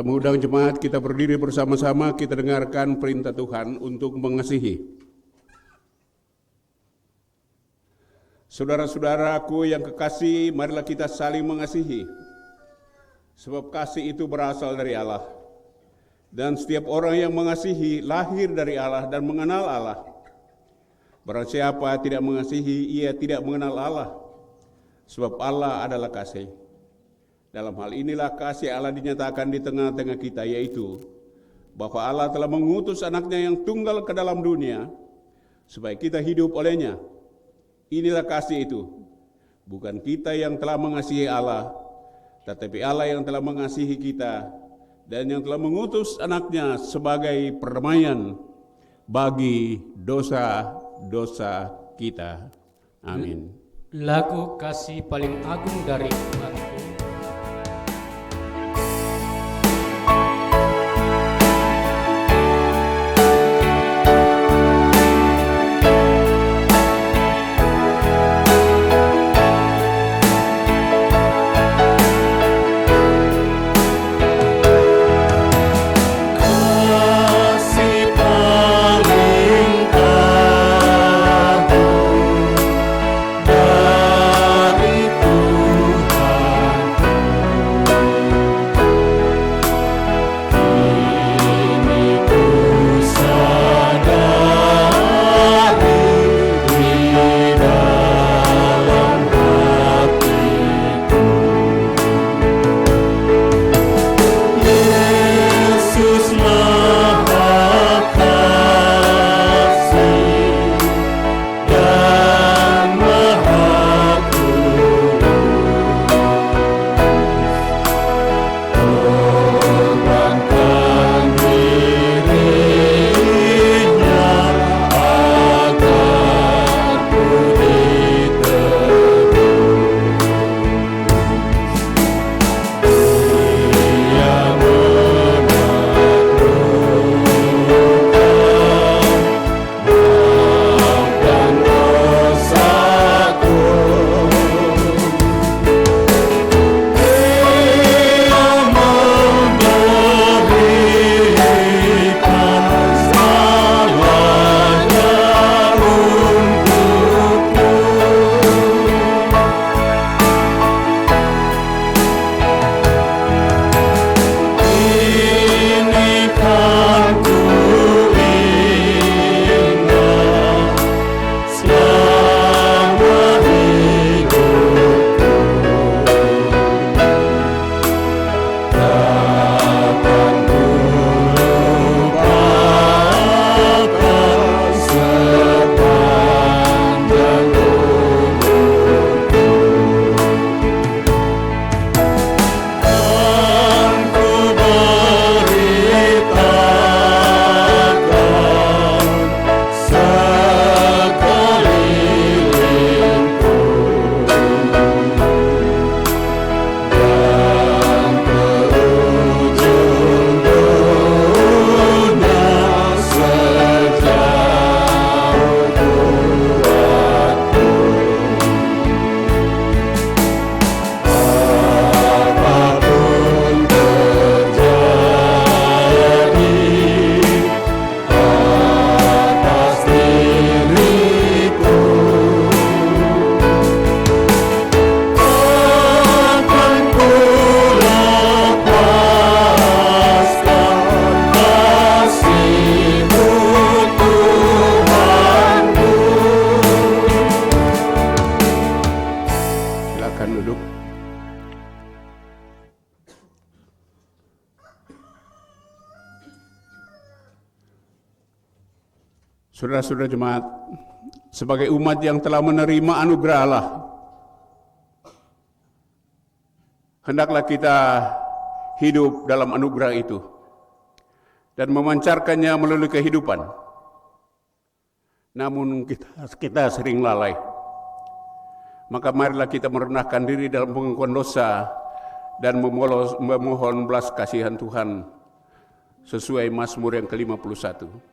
Kami undang jemaat kita berdiri bersama-sama, kita dengarkan perintah Tuhan untuk mengasihi. Saudara-saudaraku yang kekasih, marilah kita saling mengasihi. Sebab kasih itu berasal dari Allah. Dan setiap orang yang mengasihi lahir dari Allah dan mengenal Allah. Barang siapa tidak mengasihi, ia tidak mengenal Allah. Sebab Allah adalah kasih. Dalam hal inilah kasih Allah dinyatakan di tengah-tengah kita, yaitu bahwa Allah telah mengutus anaknya yang tunggal ke dalam dunia, supaya kita hidup olehnya. Inilah kasih itu. Bukan kita yang telah mengasihi Allah, tetapi Allah yang telah mengasihi kita, dan yang telah mengutus anaknya sebagai perdamaian bagi dosa-dosa kita. Amin. Lagu kasih paling agung dari Tuhan. Saudara-saudara jemaat, sebagai umat yang telah menerima anugerah Allah, hendaklah kita hidup dalam anugerah itu dan memancarkannya melalui kehidupan. Namun kita sering lalai. Maka marilah kita merendahkan diri dalam pengakuan dosa dan memohon belas kasihan Tuhan sesuai Mazmur yang ke-51.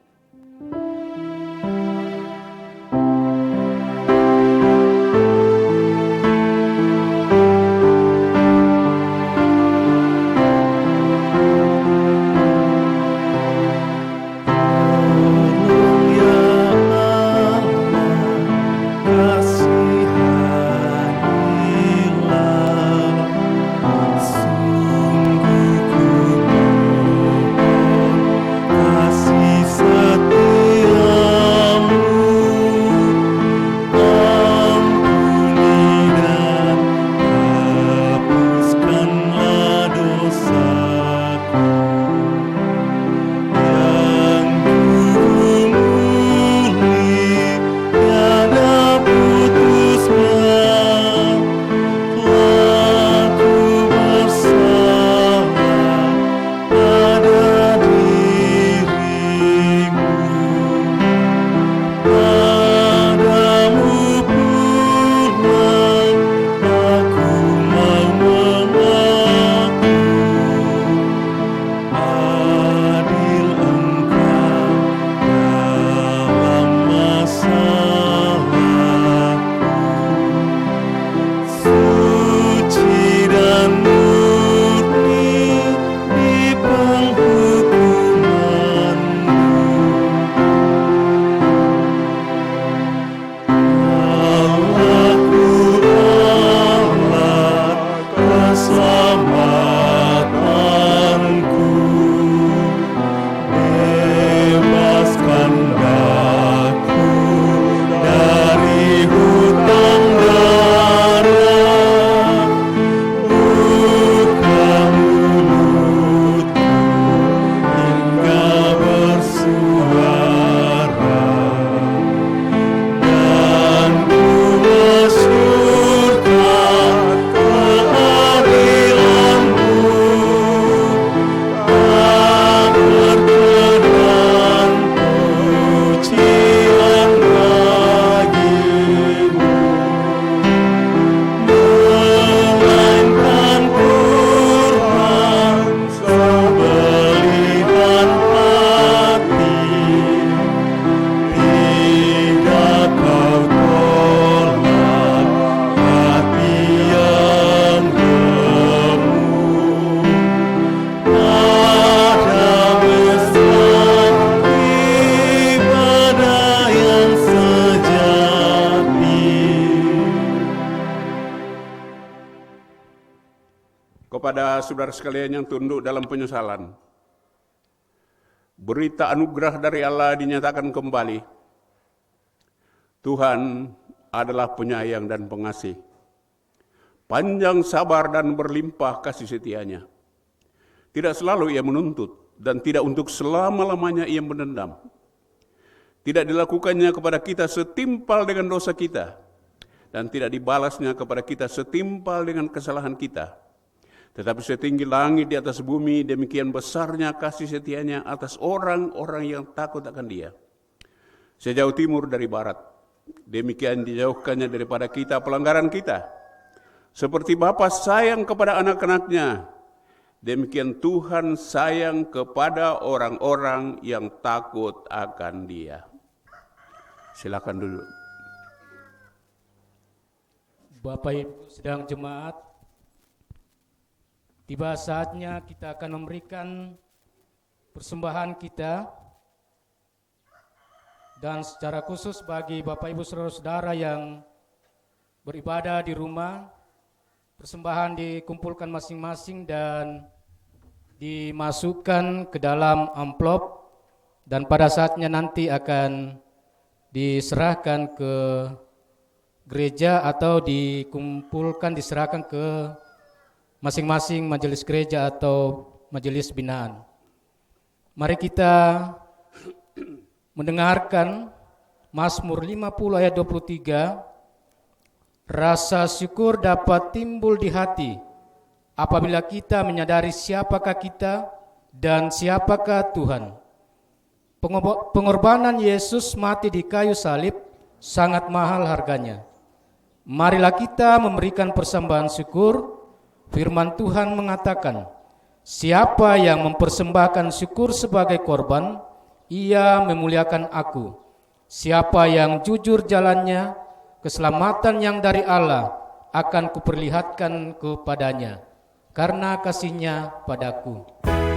kepada saudara sekalian yang tunduk dalam penyesalan. Berita anugerah dari Allah dinyatakan kembali. Tuhan adalah penyayang dan pengasih, panjang sabar dan berlimpah kasih setianya. Tidak selalu ia menuntut, dan tidak untuk selama-lamanya ia mendendam. Tidak dilakukannya kepada kita setimpal dengan dosa kita, dan tidak dibalasnya kepada kita setimpal dengan kesalahan kita. Tetapi setinggi langit di atas bumi, demikian besarnya kasih setianya atas orang-orang yang takut akan Dia. Sejauh timur dari barat, demikian dijauhkannya daripada kita pelanggaran kita. Seperti Bapa sayang kepada anak-anaknya, demikian Tuhan sayang kepada orang-orang yang takut akan Dia. Silakan dulu. Bapak Ibu sedang jemaat, tiba saatnya kita akan memberikan persembahan kita, dan secara khusus bagi Bapak Ibu saudara-saudara yang beribadah di rumah, persembahan dikumpulkan masing-masing dan dimasukkan ke dalam amplop, dan pada saatnya nanti akan diserahkan ke gereja atau dikumpulkan diserahkan ke masing-masing majelis gereja atau majelis binaan. Mari kita mendengarkan Mazmur 50 ayat 23. Rasa syukur dapat timbul di hati apabila kita menyadari siapakah kita dan siapakah Tuhan. Pengorbanan Yesus mati di kayu salib sangat mahal harganya. Marilah kita memberikan persembahan syukur. Firman Tuhan mengatakan, siapa yang mempersembahkan syukur sebagai korban, ia memuliakan aku. Siapa yang jujur jalannya, keselamatan yang dari Allah akan kuperlihatkan kepadanya, karena kasih-Nya padaku. Padaku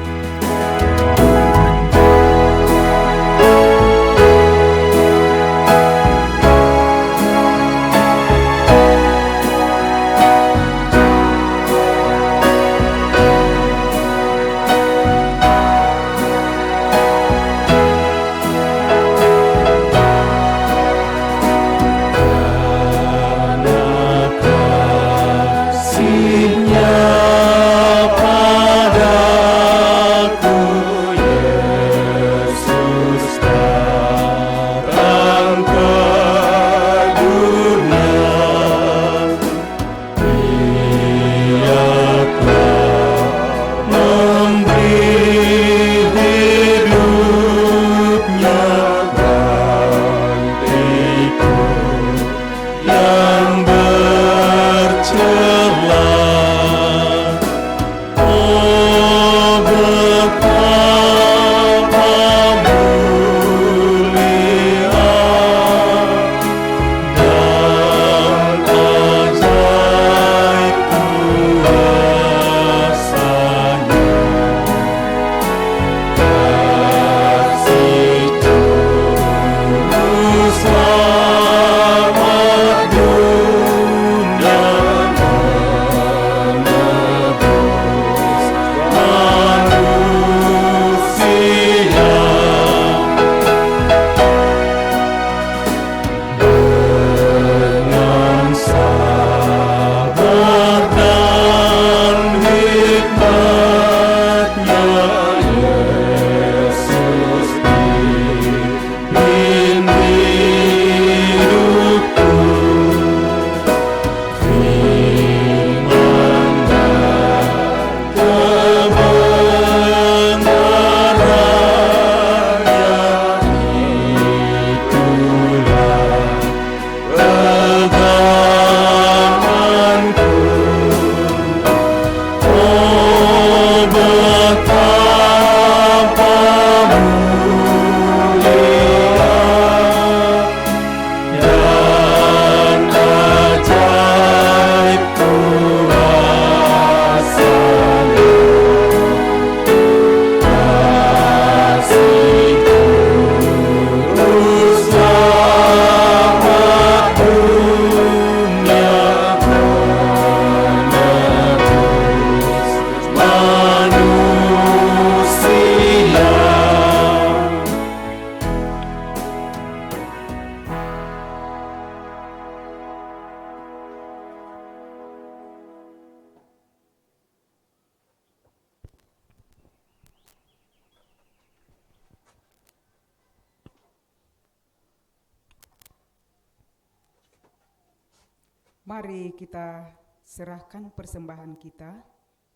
Mari kita serahkan persembahan kita,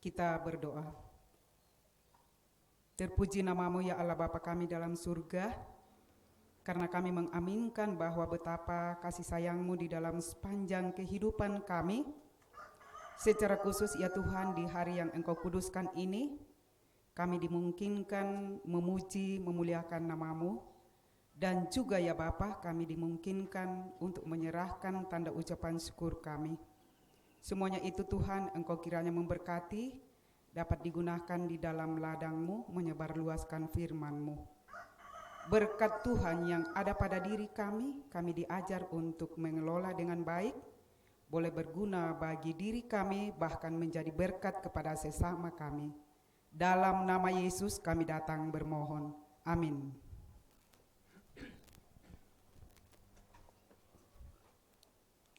kita berdoa. Terpuji namamu ya Allah Bapa kami dalam surga, karena kami mengaminkan bahwa betapa kasih sayangmu di dalam sepanjang kehidupan kami. Secara khusus ya Tuhan, di hari yang Engkau kuduskan ini, kami dimungkinkan memuji, memuliakan namamu, dan juga ya Bapa, kami dimungkinkan untuk menyerahkan tanda ucapan syukur kami. Semuanya itu Tuhan, Engkau kiranya memberkati, dapat digunakan di dalam ladang-Mu, menyebarluaskan firman-Mu. Berkat Tuhan yang ada pada diri kami diajar untuk mengelola dengan baik, boleh berguna bagi diri kami, bahkan menjadi berkat kepada sesama kami. Dalam nama Yesus kami datang bermohon. Amin.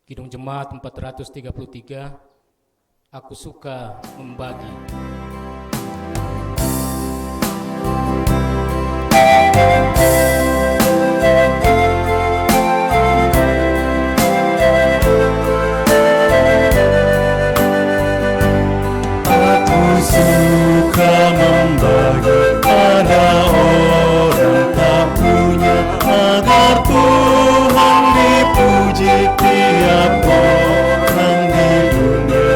Kidung Jemaat 433, aku suka membagi. Suka membagi pada orang tak punya, agar Tuhan dipuji tiap orang di dunia.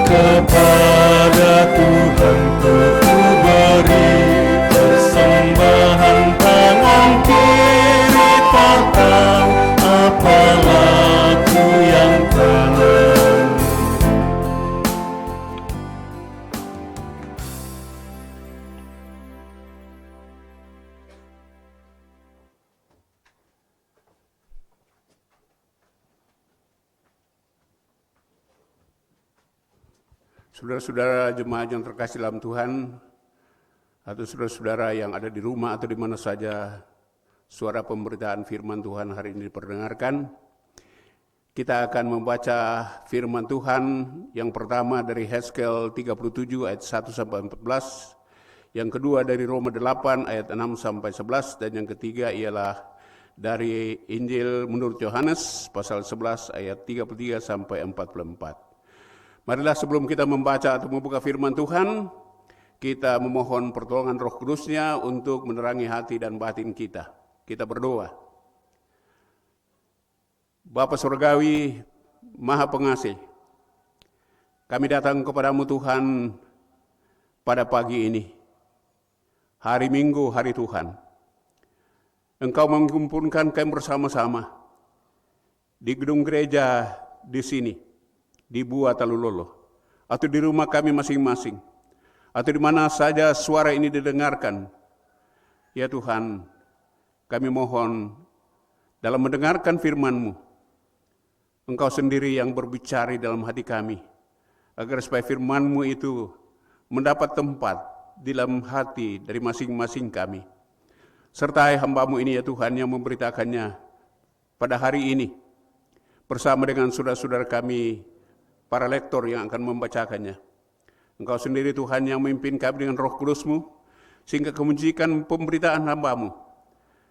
Kepada Tuhan ku beri persembahan, tangan kiri tak tahu apa laku yang kanan. Saudara-saudara jemaat yang terkasih dalam Tuhan, atau saudara-saudara yang ada di rumah atau di mana saja suara pemberitaan firman Tuhan hari ini diperdengarkan, kita akan membaca firman Tuhan yang pertama dari Hezkel 37 ayat 1 sampai 14, yang kedua dari Roma 8 ayat 6 sampai 11, dan yang ketiga ialah dari Injil menurut Yohanes pasal 11 ayat 33 sampai 44. Marilah sebelum kita membaca atau membuka firman Tuhan, kita memohon pertolongan Roh Kudus-Nya untuk menerangi hati dan batin kita. Kita berdoa. Bapa Surgawi, Maha Pengasih, kami datang kepadamu Tuhan pada pagi ini, hari Minggu, hari Tuhan. Engkau mengumpulkan kami bersama-sama di gedung gereja di sini, di Bua Talulolo, atau di rumah kami masing-masing, atau di mana saja suara ini didengarkan. Ya Tuhan, kami mohon dalam mendengarkan firman-Mu, Engkau sendiri yang berbicara dalam hati kami, agar supaya firman-Mu itu mendapat tempat di dalam hati dari masing-masing kami. Sertai hamba-Mu ini ya Tuhan yang memberitakannya pada hari ini, bersama dengan saudara-saudara kami, para lektor yang akan membacakannya. Engkau sendiri Tuhan yang memimpin kami dengan Roh Kudus-Mu, sehingga kemuncikan pemberitaan hamba-Mu,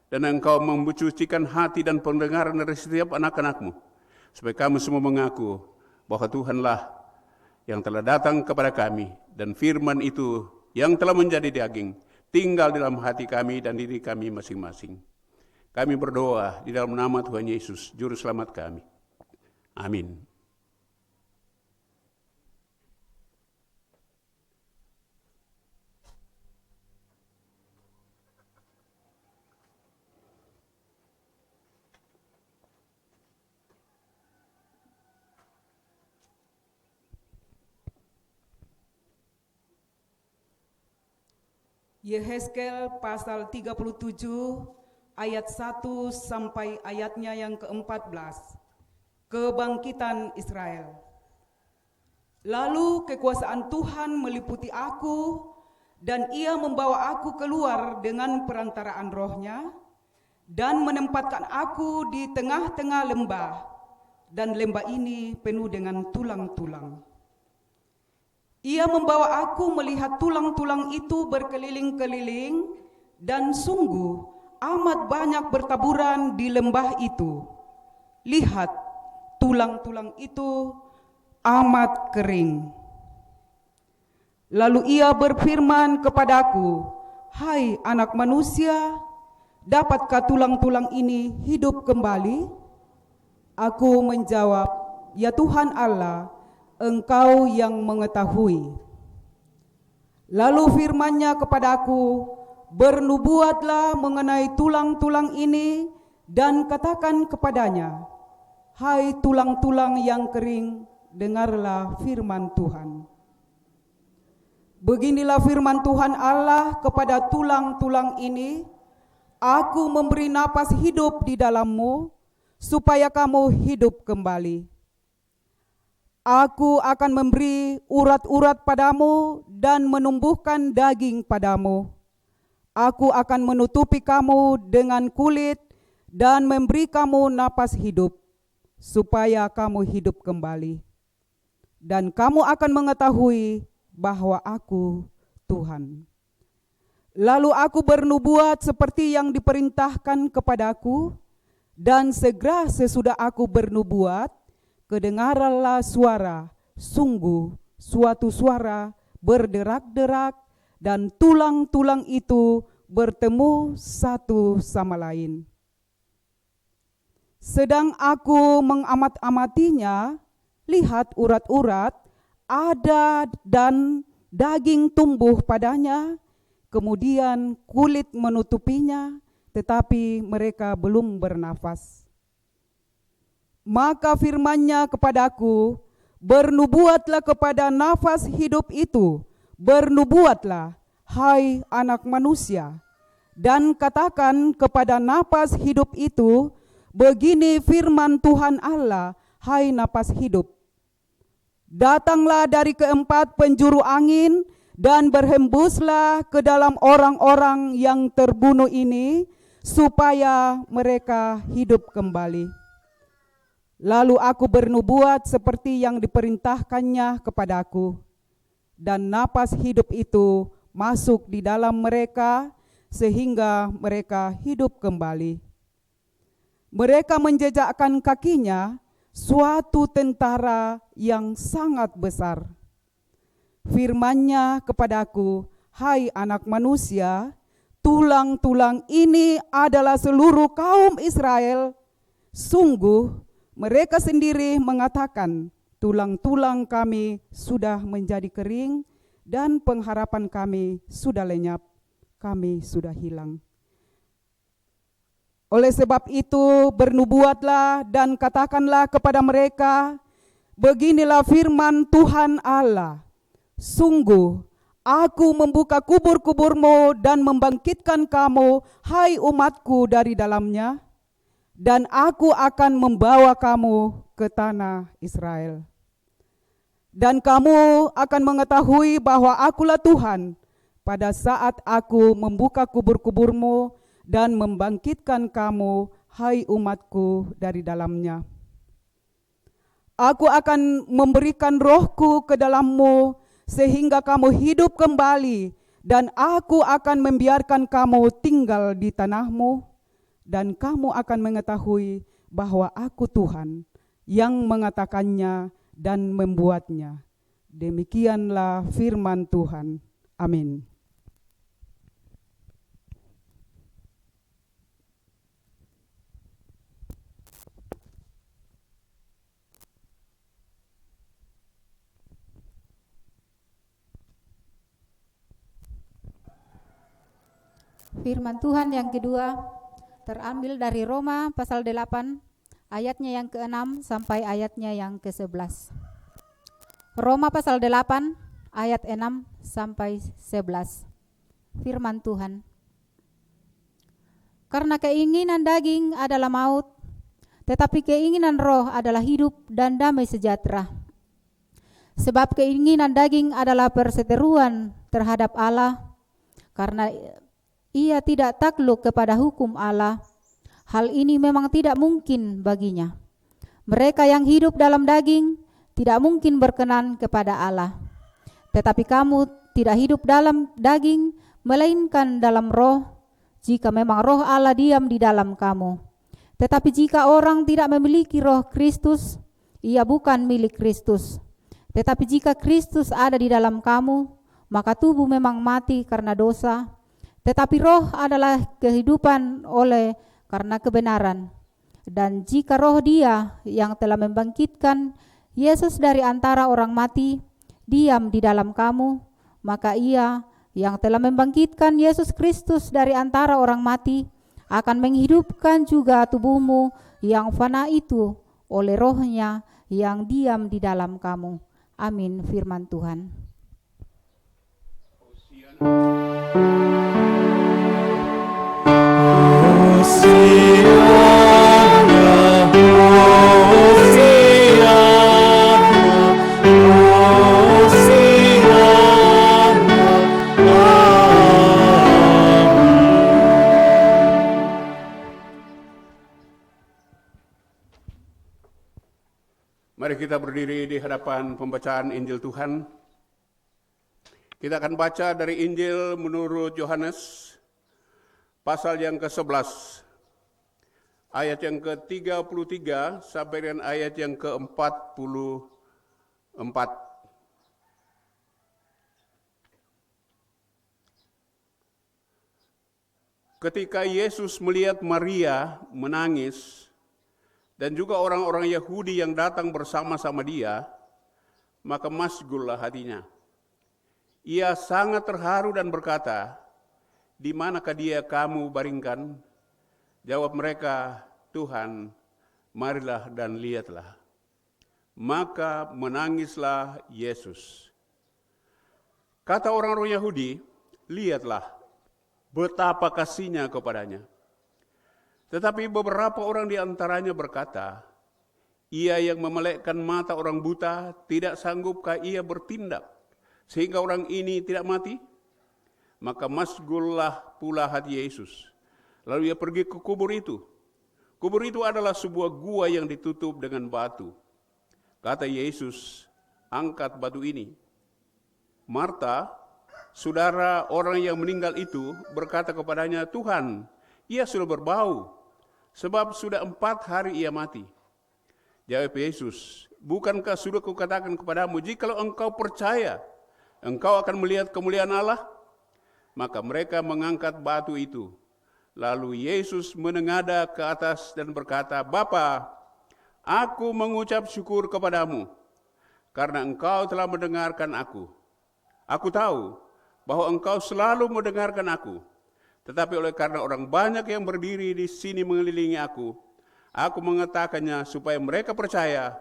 dan Engkau membucucikan hati dan pendengaran dari setiap anak-anak-Mu, supaya kami semua mengaku bahwa Tuhanlah yang telah datang kepada kami, dan firman itu yang telah menjadi daging, tinggal di dalam hati kami dan diri kami masing-masing. Kami berdoa di dalam nama Tuhan Yesus, Juru Selamat kami. Amin. Yehezkel pasal 37 ayat 1 sampai ayatnya yang ke-14. Kebangkitan Israel. Lalu kekuasaan Tuhan meliputi aku, dan Ia membawa aku keluar dengan perantaraan Roh-Nya, dan menempatkan aku di tengah-tengah lembah, dan lembah ini penuh dengan tulang-tulang. Ia membawa aku melihat tulang-tulang itu berkeliling-keliling dan sungguh amat banyak bertaburan di lembah itu. Lihat, tulang-tulang itu amat kering. Lalu ia berfirman kepadaku, "Hai anak manusia, dapatkah tulang-tulang ini hidup kembali?" Aku menjawab, "Ya Tuhan Allah, Engkau yang mengetahui." Lalu firman-Nya kepadaku, "Bernubuatlah mengenai tulang-tulang ini dan katakan kepadanya, hai tulang-tulang yang kering, dengarlah firman Tuhan. Beginilah firman Tuhan Allah kepada tulang-tulang ini, Aku memberi napas hidup di dalammu, supaya kamu hidup kembali. Aku akan memberi urat-urat padamu dan menumbuhkan daging padamu. Aku akan menutupi kamu dengan kulit dan memberi kamu napas hidup, supaya kamu hidup kembali. Dan kamu akan mengetahui bahwa Aku Tuhan. Lalu aku bernubuat seperti yang diperintahkan kepadaku, dan segera sesudah aku bernubuat, kedengaranlah suara, sungguh suatu suara berderak-derak, dan tulang-tulang itu bertemu satu sama lain. Sedang aku mengamat-amatinya, lihat urat-urat ada dan daging tumbuh padanya, kemudian kulit menutupinya, tetapi mereka belum bernafas. Maka firman-Nya kepadaku, bernubuatlah kepada nafas hidup itu, bernubuatlah, hai anak manusia, dan katakan kepada napas hidup itu, begini firman Tuhan Allah, hai napas hidup. Datanglah dari keempat penjuru angin dan berhembuslah ke dalam orang-orang yang terbunuh ini, supaya mereka hidup kembali. Lalu aku bernubuat seperti yang diperintahkannya kepadaku, dan napas hidup itu masuk di dalam mereka, sehingga mereka hidup kembali. Mereka menjejakkan kakinya, suatu tentara yang sangat besar. Firman-Nya kepadaku, hai anak manusia, tulang-tulang ini adalah seluruh kaum Israel. Sungguh mereka sendiri mengatakan, tulang-tulang kami sudah menjadi kering dan pengharapan kami sudah lenyap, kami sudah hilang. Oleh sebab itu bernubuatlah dan katakanlah kepada mereka, beginilah firman Tuhan Allah, sungguh Aku membuka kubur-kuburmu dan membangkitkan kamu, hai umatku, dari dalamnya, dan Aku akan membawa kamu ke tanah Israel. Dan kamu akan mengetahui bahwa Akulah Tuhan pada saat Aku membuka kubur-kuburmu dan membangkitkan kamu, hai umatku, dari dalamnya. Aku akan memberikan rohku ke dalammu, sehingga kamu hidup kembali, dan Aku akan membiarkan kamu tinggal di tanahmu, dan kamu akan mengetahui bahwa Aku Tuhan yang mengatakannya dan membuatnya. Demikianlah firman Tuhan. Amin. Firman Tuhan yang kedua terambil dari Roma pasal 8 ayatnya yang ke-6 sampai ayatnya yang ke-11. Roma pasal 8 ayat 6 sampai 11. Firman Tuhan. Karena keinginan daging adalah maut, tetapi keinginan roh adalah hidup dan damai sejahtera. Sebab keinginan daging adalah perseteruan terhadap Allah, karena ia tidak takluk kepada hukum Allah. Hal ini memang tidak mungkin baginya. Mereka yang hidup dalam daging tidak mungkin berkenan kepada Allah. Tetapi kamu tidak hidup dalam daging, melainkan dalam roh, jika memang roh Allah diam di dalam kamu. Tetapi jika orang tidak memiliki roh Kristus, ia bukan milik Kristus. Tetapi jika Kristus ada di dalam kamu, maka tubuh memang mati karena dosa, tetapi roh adalah kehidupan oleh karena kebenaran. Dan jika roh Dia yang telah membangkitkan Yesus dari antara orang mati diam di dalam kamu, maka Ia yang telah membangkitkan Yesus Kristus dari antara orang mati akan menghidupkan juga tubuhmu yang fana itu oleh rohnya yang diam di dalam kamu. Amin, firman Tuhan. Mari kita berdiri di hadapan pembacaan Injil Tuhan. Kita akan baca dari Injil menurut Yohanes, pasal yang ke-11, ayat yang ke-33 sampai dengan ayat yang ke-44. Ketika Yesus melihat Maria menangis, dan juga orang-orang Yahudi yang datang bersama-sama Dia, maka masgullah hatinya. Ia sangat terharu dan berkata, "Di manakah Dia kamu baringkan?" Jawab mereka, "Tuhan, marilah dan lihatlah." Maka menangislah Yesus. Kata orang-orang Yahudi, "Lihatlah betapa kasihnya kepadanya." Tetapi beberapa orang di antaranya berkata, "Ia yang memelekkan mata orang buta, tidak sanggupkah ia bertindak sehingga orang ini tidak mati?" Maka masgullah pula hati Yesus. Lalu ia pergi ke kubur itu. Kubur itu adalah sebuah gua yang ditutup dengan batu. Kata Yesus, "Angkat batu ini." Marta, saudara orang yang meninggal itu, berkata kepadanya, "Tuhan, ia sudah berbau, sebab sudah 4 hari ia mati." Jawab Yesus, "Bukankah sudah kukatakan kepadamu, jikalau engkau percaya, engkau akan melihat kemuliaan Allah?" Maka mereka mengangkat batu itu. Lalu Yesus menengadah ke atas dan berkata, "Bapa, aku mengucap syukur kepadamu, karena engkau telah mendengarkan aku. Aku tahu bahwa engkau selalu mendengarkan aku. Tetapi oleh karena orang banyak yang berdiri di sini mengelilingi aku mengatakannya supaya mereka percaya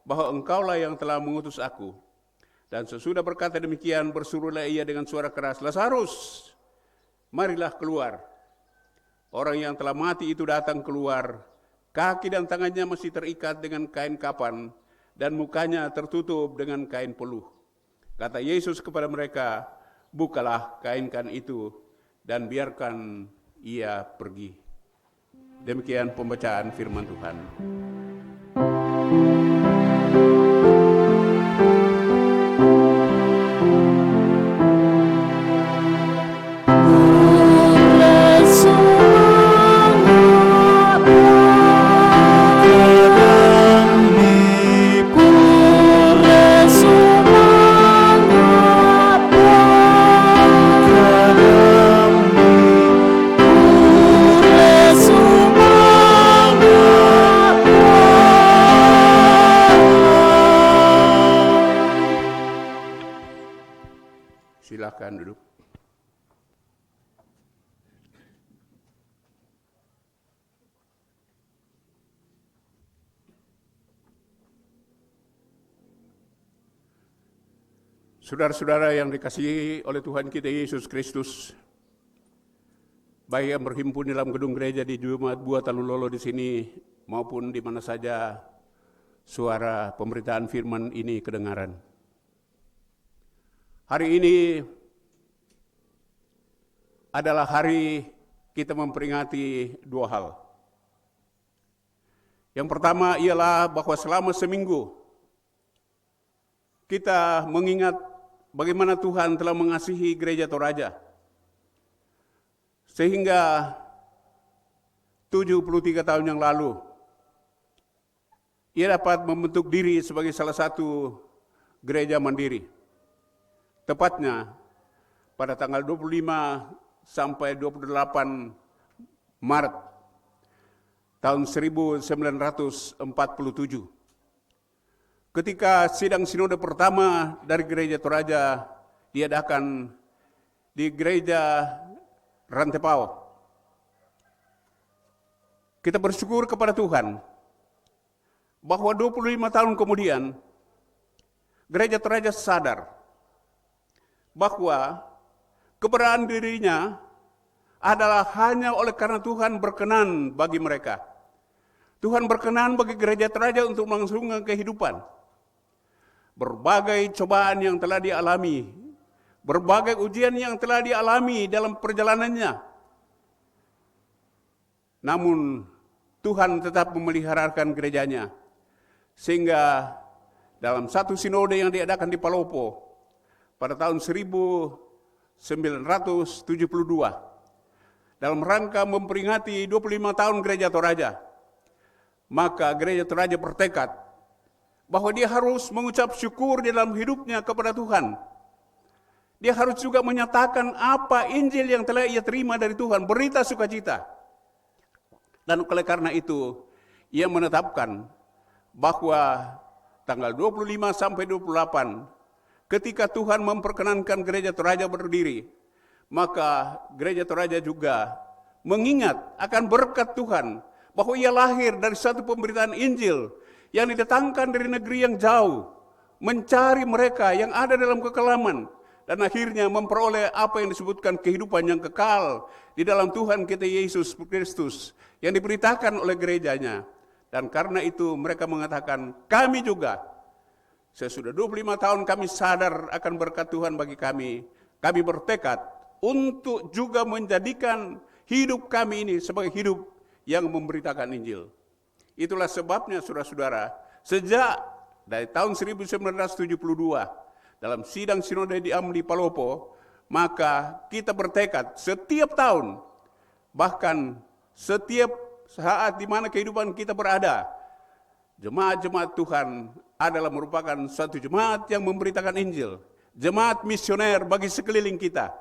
bahwa engkaulah yang telah mengutus aku." Dan sesudah berkata demikian, berserulah ia dengan suara keras, "Lazarus, marilah keluar." Orang yang telah mati itu datang keluar, kaki dan tangannya masih terikat dengan kain kapan, dan mukanya tertutup dengan kain peluh. Kata Yesus kepada mereka, "Bukalah kain-kain itu, dan biarkan ia pergi." Demikian pembacaan firman Tuhan. Silakan duduk. Saudara-saudara yang dikasihi oleh Tuhan kita Yesus Kristus, baik yang berhimpun dalam gedung gereja di Jumat Buah Talulolo di sini maupun di mana saja suara pemberitaan firman ini kedengaran. Hari ini adalah hari kita memperingati 2 hal. Yang pertama ialah bahwa selama seminggu kita mengingat bagaimana Tuhan telah mengasihi gereja Toraja. Sehingga 73 tahun yang lalu, ia dapat membentuk diri sebagai salah satu gereja mandiri. Tepatnya pada tanggal 25 sampai 28 Maret tahun 1947. Ketika sidang sinode pertama dari Gereja Toraja diadakan di Gereja Rantepao. Kita bersyukur kepada Tuhan bahwa 25 tahun kemudian Gereja Toraja sadar bahwa keberadaan dirinya adalah hanya oleh karena Tuhan berkenan bagi mereka. Tuhan berkenan bagi Gereja Toraja untuk melangsungkan kehidupan. Berbagai cobaan yang telah dialami, berbagai ujian yang telah dialami dalam perjalanannya. Namun Tuhan tetap memeliharakan gerejanya. Sehingga dalam satu sinode yang diadakan di Palopo pada tahun 1972, dalam rangka memperingati 25 tahun Gereja Toraja, maka Gereja Toraja bertekad bahwa dia harus mengucap syukur di dalam hidupnya kepada Tuhan. Dia harus juga menyatakan apa Injil yang telah ia terima dari Tuhan, berita sukacita. Dan oleh karena itu, ia menetapkan bahwa tanggal 25 sampai 28, ketika Tuhan memperkenankan Gereja Toraja berdiri, maka Gereja Toraja juga mengingat akan berkat Tuhan, bahwa ia lahir dari satu pemberitaan Injil yang didatangkan dari negeri yang jauh, mencari mereka yang ada dalam kekelaman, dan akhirnya memperoleh apa yang disebutkan kehidupan yang kekal di dalam Tuhan kita Yesus Kristus yang diberitakan oleh gerejanya. Dan karena itu mereka mengatakan, kami juga sesudah 25 tahun kami sadar akan berkat Tuhan bagi kami. Kami bertekad untuk juga menjadikan hidup kami ini sebagai hidup yang memberitakan Injil. Itulah sebabnya saudara-saudara, sejak dari tahun 1972 dalam sidang sinode di Amli Palopo, maka kita bertekad setiap tahun, bahkan setiap saat di mana kehidupan kita berada, jemaat-jemaat Tuhan adalah merupakan satu jemaat yang memberitakan Injil, jemaat misioner bagi sekeliling kita.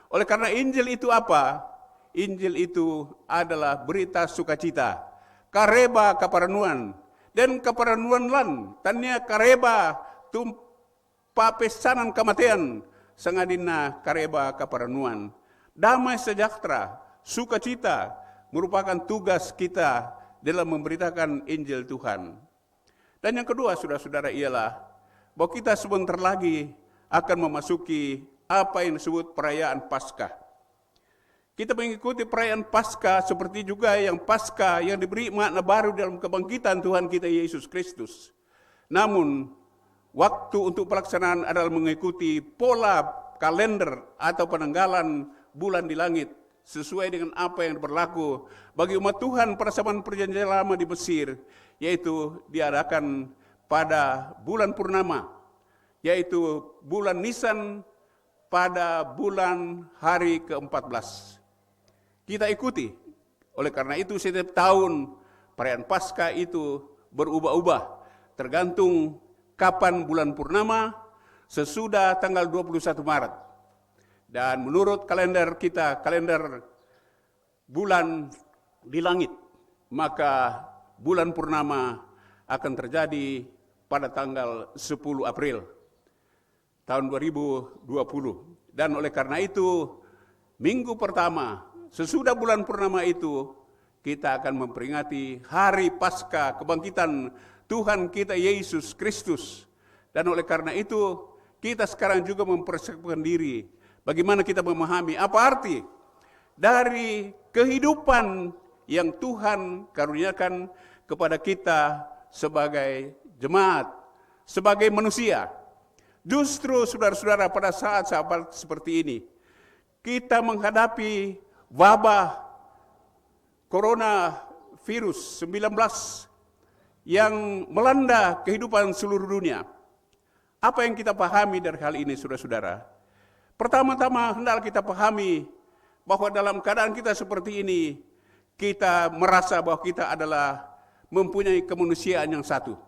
Oleh karena Injil itu apa? Injil itu adalah berita sukacita, kareba kaparanuan, dan kaparanuan lan, tanya kareba tumpa pesanan kematian, sangadina kareba kaparanuan. Damai sejahtera, sukacita merupakan tugas kita dalam memberitakan Injil Tuhan. Dan yang kedua, saudara-saudara, ialah bahwa kita sebentar lagi akan memasuki apa yang disebut perayaan Paskah. Kita mengikuti perayaan Paskah seperti juga yang Paskah yang diberi makna baru dalam kebangkitan Tuhan kita Yesus Kristus. Namun, waktu untuk pelaksanaan adalah mengikuti pola kalender atau penanggalan bulan di langit sesuai dengan apa yang berlaku bagi umat Tuhan pada zaman perjanjian lama di Mesir, yaitu diadakan pada bulan purnama, yaitu bulan Nisan pada bulan hari ke-14. Kita ikuti. Oleh karena itu setiap tahun perayaan Paskah itu berubah-ubah tergantung kapan bulan purnama sesudah tanggal 21 Maret. Dan menurut kalender kita, kalender bulan di langit, maka bulan purnama akan terjadi pada tanggal 10 April tahun 2020. Dan oleh karena itu, minggu pertama sesudah bulan purnama itu, kita akan memperingati hari Paskah kebangkitan Tuhan kita Yesus Kristus. Dan oleh karena itu, kita sekarang juga mempersiapkan diri. Bagaimana kita memahami apa arti dari kehidupan yang Tuhan karuniakan kepada kita sebagai jemaat, sebagai manusia. Justru saudara-saudara, pada saat-saat seperti ini, kita menghadapi wabah coronavirus 19 yang melanda kehidupan seluruh dunia. Apa yang kita pahami dari hal ini, saudara-saudara? Pertama-tama hendak kita pahami bahwa dalam keadaan kita seperti ini, kita merasa bahwa kita adalah mempunyai kemanusiaan yang satu.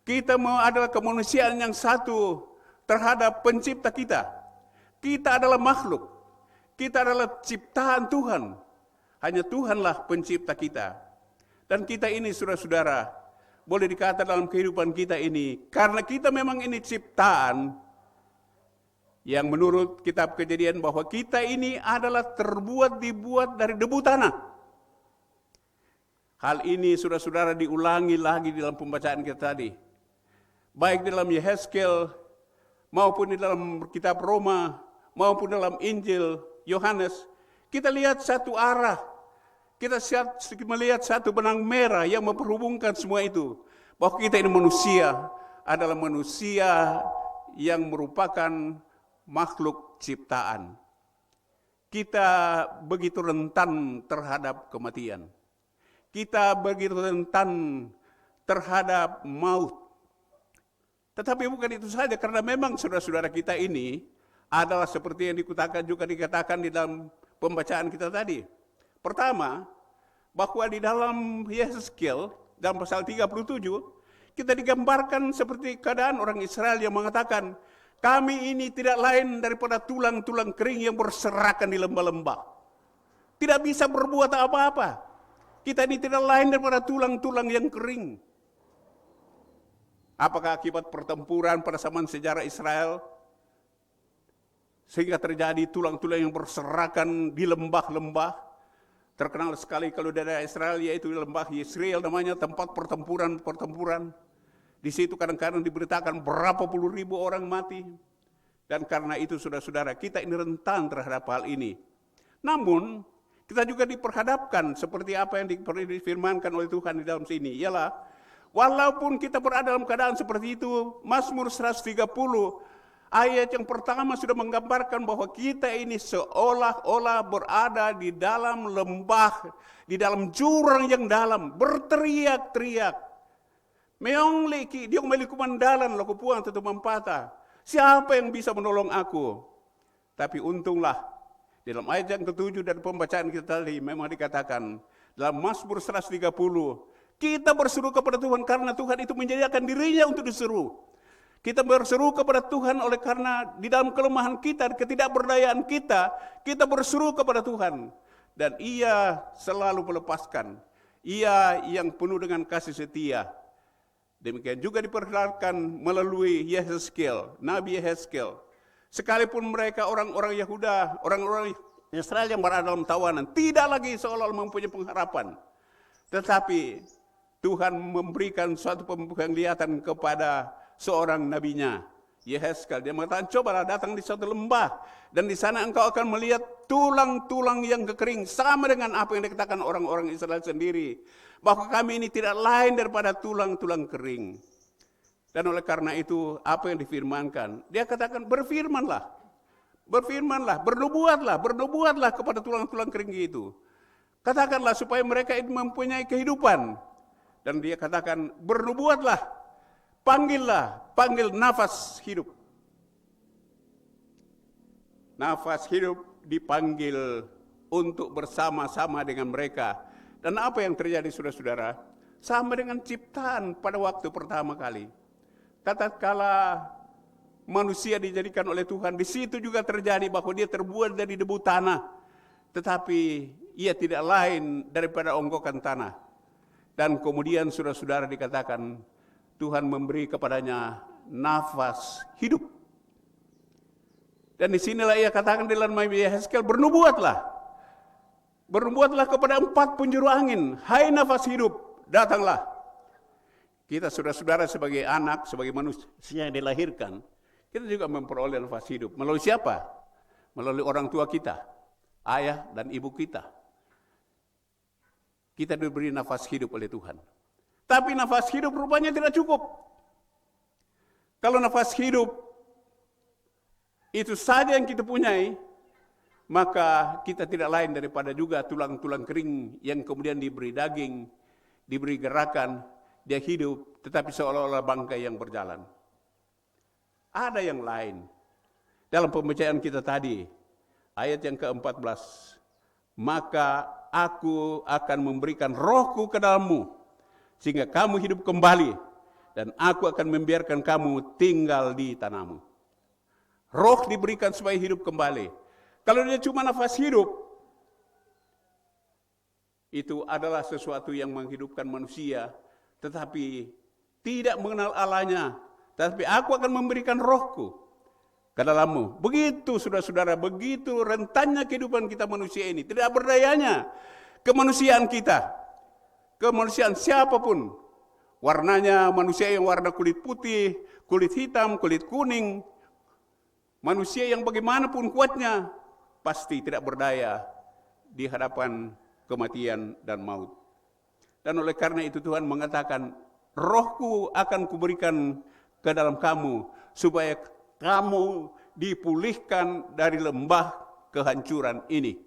Kita adalah kemanusiaan yang satu terhadap pencipta kita. Kita adalah makhluk. Kita adalah ciptaan Tuhan. Hanya Tuhanlah pencipta kita. Dan kita ini saudara-saudara, boleh dikata dalam kehidupan kita ini, karena kita memang ini ciptaan, yang menurut kitab Kejadian bahwa kita ini adalah dibuat dari debu tanah. Hal ini saudara-saudara diulangi lagi dalam pembacaan kita tadi. Baik dalam Yehezkel, maupun di dalam kitab Roma, maupun dalam Injil Yohanes, kita lihat satu arah. Kita melihat satu benang merah yang memperhubungkan semua itu. Bahwa kita ini manusia, adalah manusia yang merupakan makhluk ciptaan. Kita begitu rentan terhadap kematian. Kita begitu rentan terhadap maut. Tetapi bukan itu saja, karena memang saudara-saudara kita ini adalah seperti yang dikatakan di dalam pembacaan kita tadi. Pertama, bahwa di dalam Yehezkel, dalam pasal 37, kita digambarkan seperti keadaan orang Israel yang mengatakan, kami ini tidak lain daripada tulang-tulang kering yang berserakan di lembah-lembah. Tidak bisa berbuat apa-apa. Kita ini tidak lain daripada tulang-tulang yang kering. Apakah akibat pertempuran pada zaman sejarah Israel, sehingga terjadi tulang-tulang yang berserakan di lembah-lembah? Terkenal sekali kalau daerah Israel, yaitu lembah Yisrael namanya, tempat pertempuran. Di situ kadang-kadang diberitakan berapa puluh ribu orang mati. Dan karena itu saudara-saudara, kita ini rentan terhadap hal ini. Namun, kita juga diperhadapkan seperti apa yang difirmankan oleh Tuhan di dalam sini. Ialah, walaupun kita berada dalam keadaan seperti itu, Mazmur 130, ayat yang pertama sudah menggambarkan bahwa kita ini seolah-olah berada di dalam lembah, di dalam jurang yang dalam, berteriak-teriak. Meong leki, dia kembali kumandalan, laku puang tentu mempata. Siapa yang bisa menolong aku? Tapi untunglah, dalam ayat yang ke-7 dari pembacaan kita tadi, memang dikatakan, dalam Mazmur 130, kita berseru kepada Tuhan karena Tuhan itu menyediakan dirinya untuk diseru. Kita berseru kepada Tuhan oleh karena di dalam kelemahan kita, ketidakberdayaan kita, kita berseru kepada Tuhan. Dan Ia selalu melepaskan. Ia yang penuh dengan kasih setia. Demikian juga diperlihatkan melalui Yehezkel, Nabi Yehezkel. Sekalipun mereka orang-orang Yahuda, orang-orang Israel yang berada dalam tawanan, tidak lagi seolah-olah mempunyai pengharapan. Tetapi Tuhan memberikan suatu penglihatan kepada seorang nabinya, Yehezkel. Dia mengatakan, cobalah datang di suatu lembah, dan di sana engkau akan melihat tulang-tulang yang kekering, sama dengan apa yang dikatakan orang-orang Israel sendiri, bahwa kami ini tidak lain daripada tulang-tulang kering. Dan oleh karena itu, apa yang difirmankan, dia katakan, berfirmanlah, bernubuatlah kepada tulang-tulang kering itu. Katakanlah supaya mereka itu mempunyai kehidupan. Dan dia katakan, bernubuatlah, panggil nafas hidup. Nafas hidup dipanggil untuk bersama-sama dengan mereka. Dan apa yang terjadi saudara-saudara? Sama dengan ciptaan pada waktu pertama kali. Tatkala manusia dijadikan oleh Tuhan, di situ juga terjadi bahwa dia terbuat dari debu tanah. Tetapi ia tidak lain daripada onggokan tanah. Dan kemudian saudara-saudara dikatakan, Tuhan memberi kepadanya nafas hidup. Dan disinilah ia katakan di dalam Yehezkel, bernubuatlah kepada 4 penjuru angin, hai nafas hidup, datanglah. Kita saudara-saudara sebagai anak, sebagai manusia yang dilahirkan, kita juga memperoleh nafas hidup. Melalui siapa? Melalui orang tua kita, ayah dan ibu kita. Kita diberi nafas hidup oleh Tuhan. Tapi nafas hidup rupanya tidak cukup. Kalau nafas hidup itu saja yang kita punyai, maka kita tidak lain daripada juga tulang-tulang kering yang kemudian diberi daging, diberi gerakan, dia hidup, tetapi seolah-olah bangkai yang berjalan. Ada yang lain. Dalam pembacaan kita tadi, Ayat yang ke-14. Maka aku akan memberikan rohku ke dalammu, sehingga kamu hidup kembali, dan aku akan membiarkan kamu tinggal di tanahmu. Roh diberikan supaya hidup kembali. Kalau dia cuma nafas hidup, itu adalah sesuatu yang menghidupkan manusia, tetapi tidak mengenal Allahnya. Tetapi aku akan memberikan rohku ke dalammu. Begitu saudara-saudara, begitu rentannya kehidupan kita manusia ini. Tidak berdayanya kemanusiaan kita. Kemanusiaan siapapun. Warnanya manusia yang warna kulit putih, kulit hitam, kulit kuning. Manusia yang bagaimanapun kuatnya, pasti tidak berdaya di hadapan kematian dan maut. Dan oleh karena itu Tuhan mengatakan, rohku akan kuberikan ke dalam kamu, supaya kamu dipulihkan dari lembah kehancuran ini.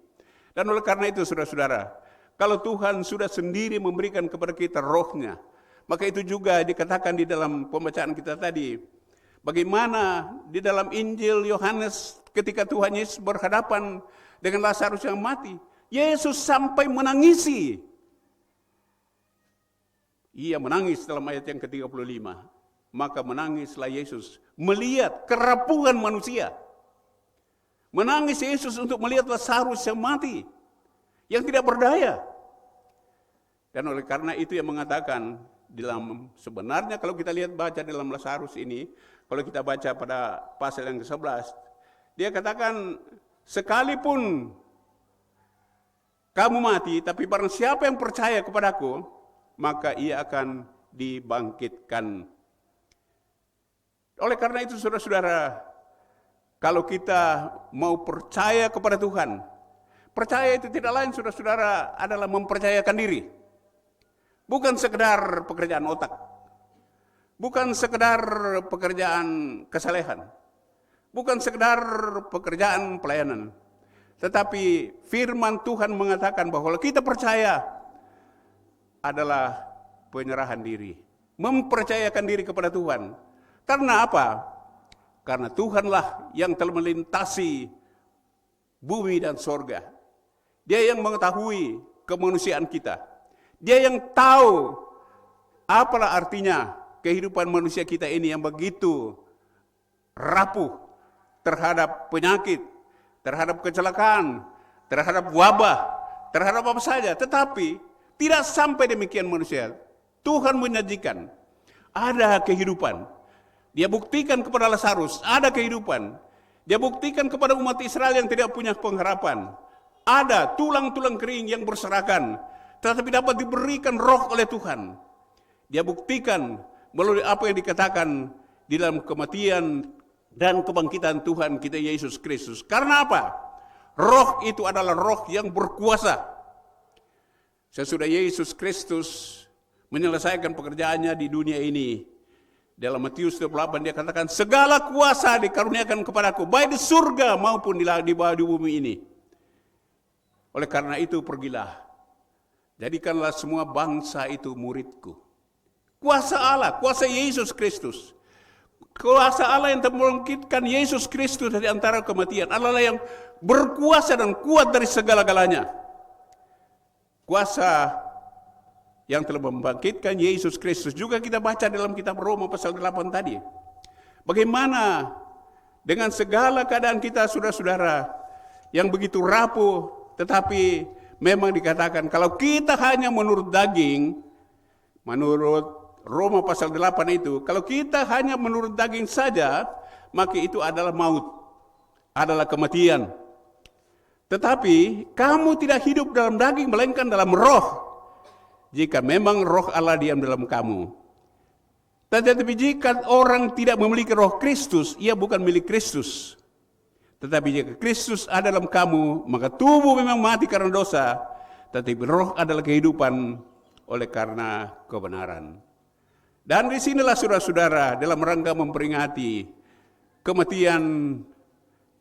Dan oleh karena itu saudara-saudara, kalau Tuhan sudah sendiri memberikan kepada kita rohnya, maka itu juga dikatakan di dalam pembacaan kita tadi, bagaimana di dalam Injil Yohanes ketika Tuhan Yesus berhadapan dengan Lazarus yang mati, Yesus sampai menangisi. Ia menangis dalam ayat yang ke-35. Maka menangislah Yesus melihat kerapuhan manusia. Menangis Yesus untuk melihat Lazarus yang mati, yang tidak berdaya. Dan oleh karena itu yang mengatakan dalam sebenarnya kalau kita lihat baca dalam Lazarus ini, kalau kita baca pada pasal yang ke-11, dia katakan, sekalipun kamu mati, tapi barang siapa yang percaya kepadaku, maka ia akan dibangkitkan. Oleh karena itu saudara-saudara, kalau kita mau percaya kepada Tuhan, percaya itu tidak lain saudara-saudara adalah mempercayakan diri. Bukan sekedar pekerjaan otak, bukan sekedar pekerjaan kesalehan, bukan sekedar pekerjaan pelayanan. Tetapi firman Tuhan mengatakan bahwa kita percaya adalah penyerahan diri, mempercayakan diri kepada Tuhan. Karena apa? Karena Tuhanlah yang telah melintasi bumi dan sorga. Dia yang mengetahui kemanusiaan kita. Dia yang tahu apalah artinya kehidupan manusia kita ini yang begitu rapuh terhadap penyakit, terhadap kecelakaan, terhadap wabah, terhadap apa saja. Tetapi tidak sampai demikian manusia. Tuhan menyajikan ada kehidupan. Dia buktikan kepada Lazarus, ada kehidupan. Dia buktikan kepada umat Israel yang tidak punya pengharapan. Ada tulang-tulang kering yang berserakan, tetapi dapat diberikan roh oleh Tuhan. Dia buktikan melalui apa yang dikatakan di dalam kematian dan kebangkitan Tuhan kita Yesus Kristus. Karena apa? Roh itu adalah roh yang berkuasa. Sesudah Yesus Kristus menyelesaikan pekerjaannya di dunia ini, dalam Matius 28 dia katakan, segala kuasa dikaruniakan kepadaku, baik di surga maupun di bawah di bumi ini. Oleh karena itu pergilah, jadikanlah semua bangsa itu muridku. Kuasa Allah, kuasa Yesus Kristus. Kuasa Allah yang membangkitkan Yesus Kristus dari antara kematian adalah yang berkuasa dan kuat dari segala-galanya. Kuasa yang telah membangkitkan Yesus Kristus. Juga kita baca dalam kitab Roma pasal 8 tadi. Bagaimana dengan segala keadaan kita saudara-saudara yang begitu rapuh, tetapi memang dikatakan kalau kita hanya menurut daging, menurut Roma pasal 8 itu, kalau kita hanya menurut daging saja, maka itu adalah maut, adalah kematian. Tetapi kamu tidak hidup dalam daging, melainkan dalam roh, jika memang roh Allah diam dalam kamu. Tetapi jika orang tidak memiliki roh Kristus, ia bukan milik Kristus. Tetapi jika Kristus ada dalam kamu, maka tubuh memang mati karena dosa, tetapi roh adalah kehidupan oleh karena kebenaran. Dan disinilah saudara-saudara dalam rangka memperingati kematian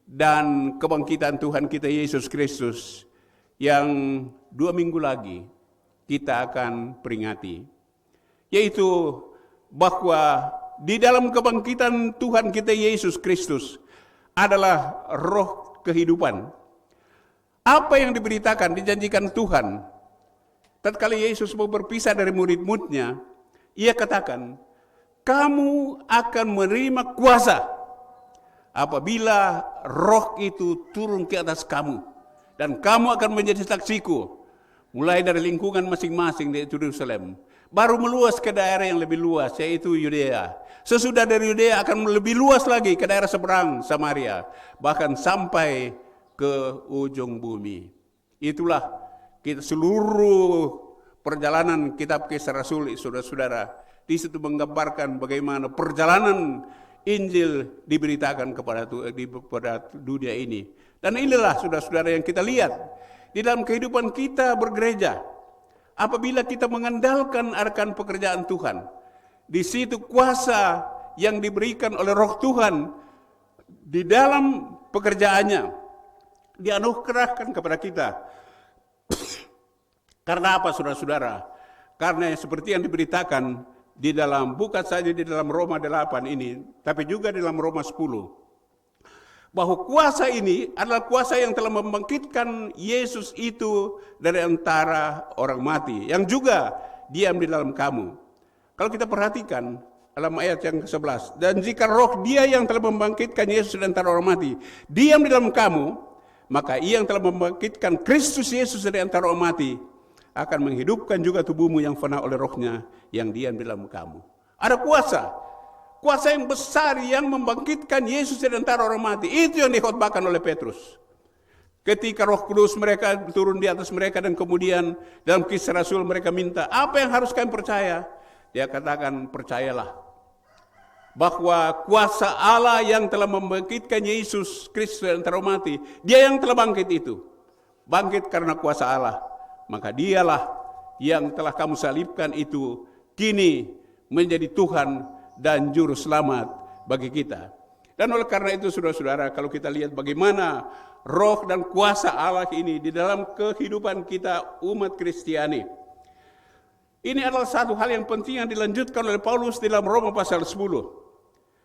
dan kebangkitan Tuhan kita Yesus Kristus yang 2 minggu lagi kita akan peringati, yaitu bahwa di dalam kebangkitan Tuhan kita Yesus Kristus adalah roh kehidupan. Apa yang diberitakan, dijanjikan Tuhan. Tatkala Yesus mau berpisah dari murid-muridnya, ia katakan, kamu akan menerima kuasa apabila Roh itu turun ke atas kamu. Dan kamu akan menjadi saksiku, mulai dari lingkungan masing-masing di Yerusalem. Baru meluas ke daerah yang lebih luas, yaitu Yudea. Sesudah dari Yudea akan lebih luas lagi ke daerah seberang Samaria. Bahkan sampai ke ujung bumi. Itulah kita seluruh perjalanan kitab Kisah Rasul, saudara-saudara. Di situ menggambarkan bagaimana perjalanan Injil diberitakan kepada dunia ini. Dan inilah saudara-saudara yang kita lihat di dalam kehidupan kita bergereja. Apabila kita mengandalkan akan pekerjaan Tuhan, di situ kuasa yang diberikan oleh Roh Tuhan di dalam pekerjaannya dianugerahkan kepada kita. Karena apa saudara-saudara? Karena seperti yang diberitakan di dalam, bukan saja di dalam Roma 8 ini, tapi juga di dalam Roma 10. Bahwa kuasa ini adalah kuasa yang telah membangkitkan Yesus itu dari antara orang mati, yang juga diam di dalam kamu. Kalau kita perhatikan dalam ayat yang ke-11, dan jika Roh Dia yang telah membangkitkan Yesus dari antara orang mati diam di dalam kamu, maka Ia yang telah membangkitkan Kristus Yesus dari antara orang mati akan menghidupkan juga tubuhmu yang fana oleh Roh-Nya yang diam di dalam kamu. Ada kuasa yang besar yang membangkitkan Yesus dari antara orang mati. Itu yang dikhotbahkan oleh Petrus. Ketika Roh Kudus mereka turun di atas mereka, dan kemudian dalam Kisah Rasul mereka minta, apa yang harus kalian percaya? Dia katakan, percayalah bahwa kuasa Allah yang telah membangkitkan Yesus Kristus dari antara orang mati, Dia yang telah bangkit itu. Bangkit karena kuasa Allah. Maka Dialah yang telah kamu salibkan itu kini menjadi Tuhan dan juru selamat bagi kita. Dan oleh karena itu saudara-saudara, kalau kita lihat bagaimana roh dan kuasa Allah ini di dalam kehidupan kita umat Kristiani, ini adalah satu hal yang penting yang dilanjutkan oleh Paulus di dalam Roma pasal 10,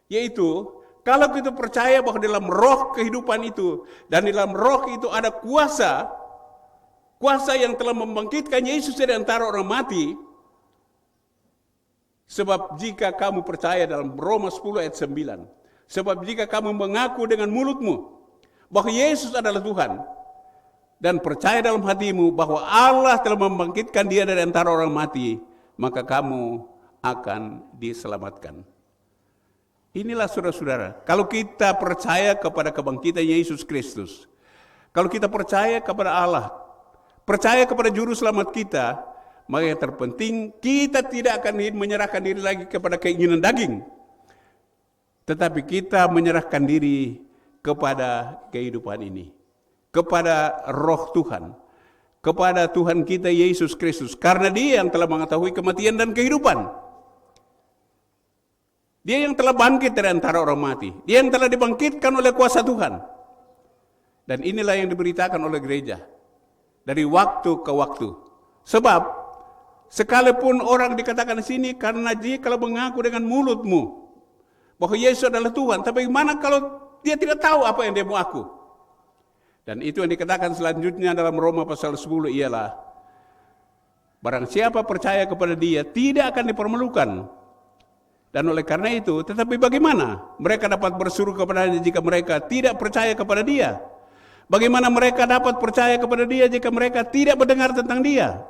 yaitu kalau kita percaya bahwa dalam roh kehidupan itu dan di dalam roh itu ada kuasa yang telah membangkitkan Yesus dari antara orang mati. Sebab jika kamu percaya dalam Roma 10 ayat 9, sebab jika kamu mengaku dengan mulutmu bahwa Yesus adalah Tuhan, dan percaya dalam hatimu bahwa Allah telah membangkitkan Dia dari antara orang mati, maka kamu akan diselamatkan. Inilah saudara-saudara, kalau kita percaya kepada kebangkitan Yesus Kristus, kalau kita percaya kepada Allah, percaya kepada juru selamat kita, maka yang terpenting kita tidak akan menyerahkan diri lagi kepada keinginan daging, tetapi kita menyerahkan diri kepada kehidupan ini, kepada roh Tuhan, kepada Tuhan kita Yesus Kristus, karena Dia yang telah mengetahui kematian dan kehidupan. Dia yang telah bangkit dari antara orang mati, Dia yang telah dibangkitkan oleh kuasa Tuhan. Dan inilah yang diberitakan oleh gereja dari waktu ke waktu. Sebab sekalipun orang dikatakan di sini, karena jika mengaku dengan mulutmu bahwa Yesus adalah Tuhan, tapi bagaimana kalau dia tidak tahu apa yang dia mau aku? Dan itu yang dikatakan selanjutnya dalam Roma pasal 10 ialah, barang siapa percaya kepada Dia tidak akan dipermalukan. Dan oleh karena itu, tetapi bagaimana mereka dapat berseru kepadanya jika mereka tidak percaya kepada Dia? Bagaimana mereka dapat percaya kepada Dia jika mereka tidak mendengar tentang Dia?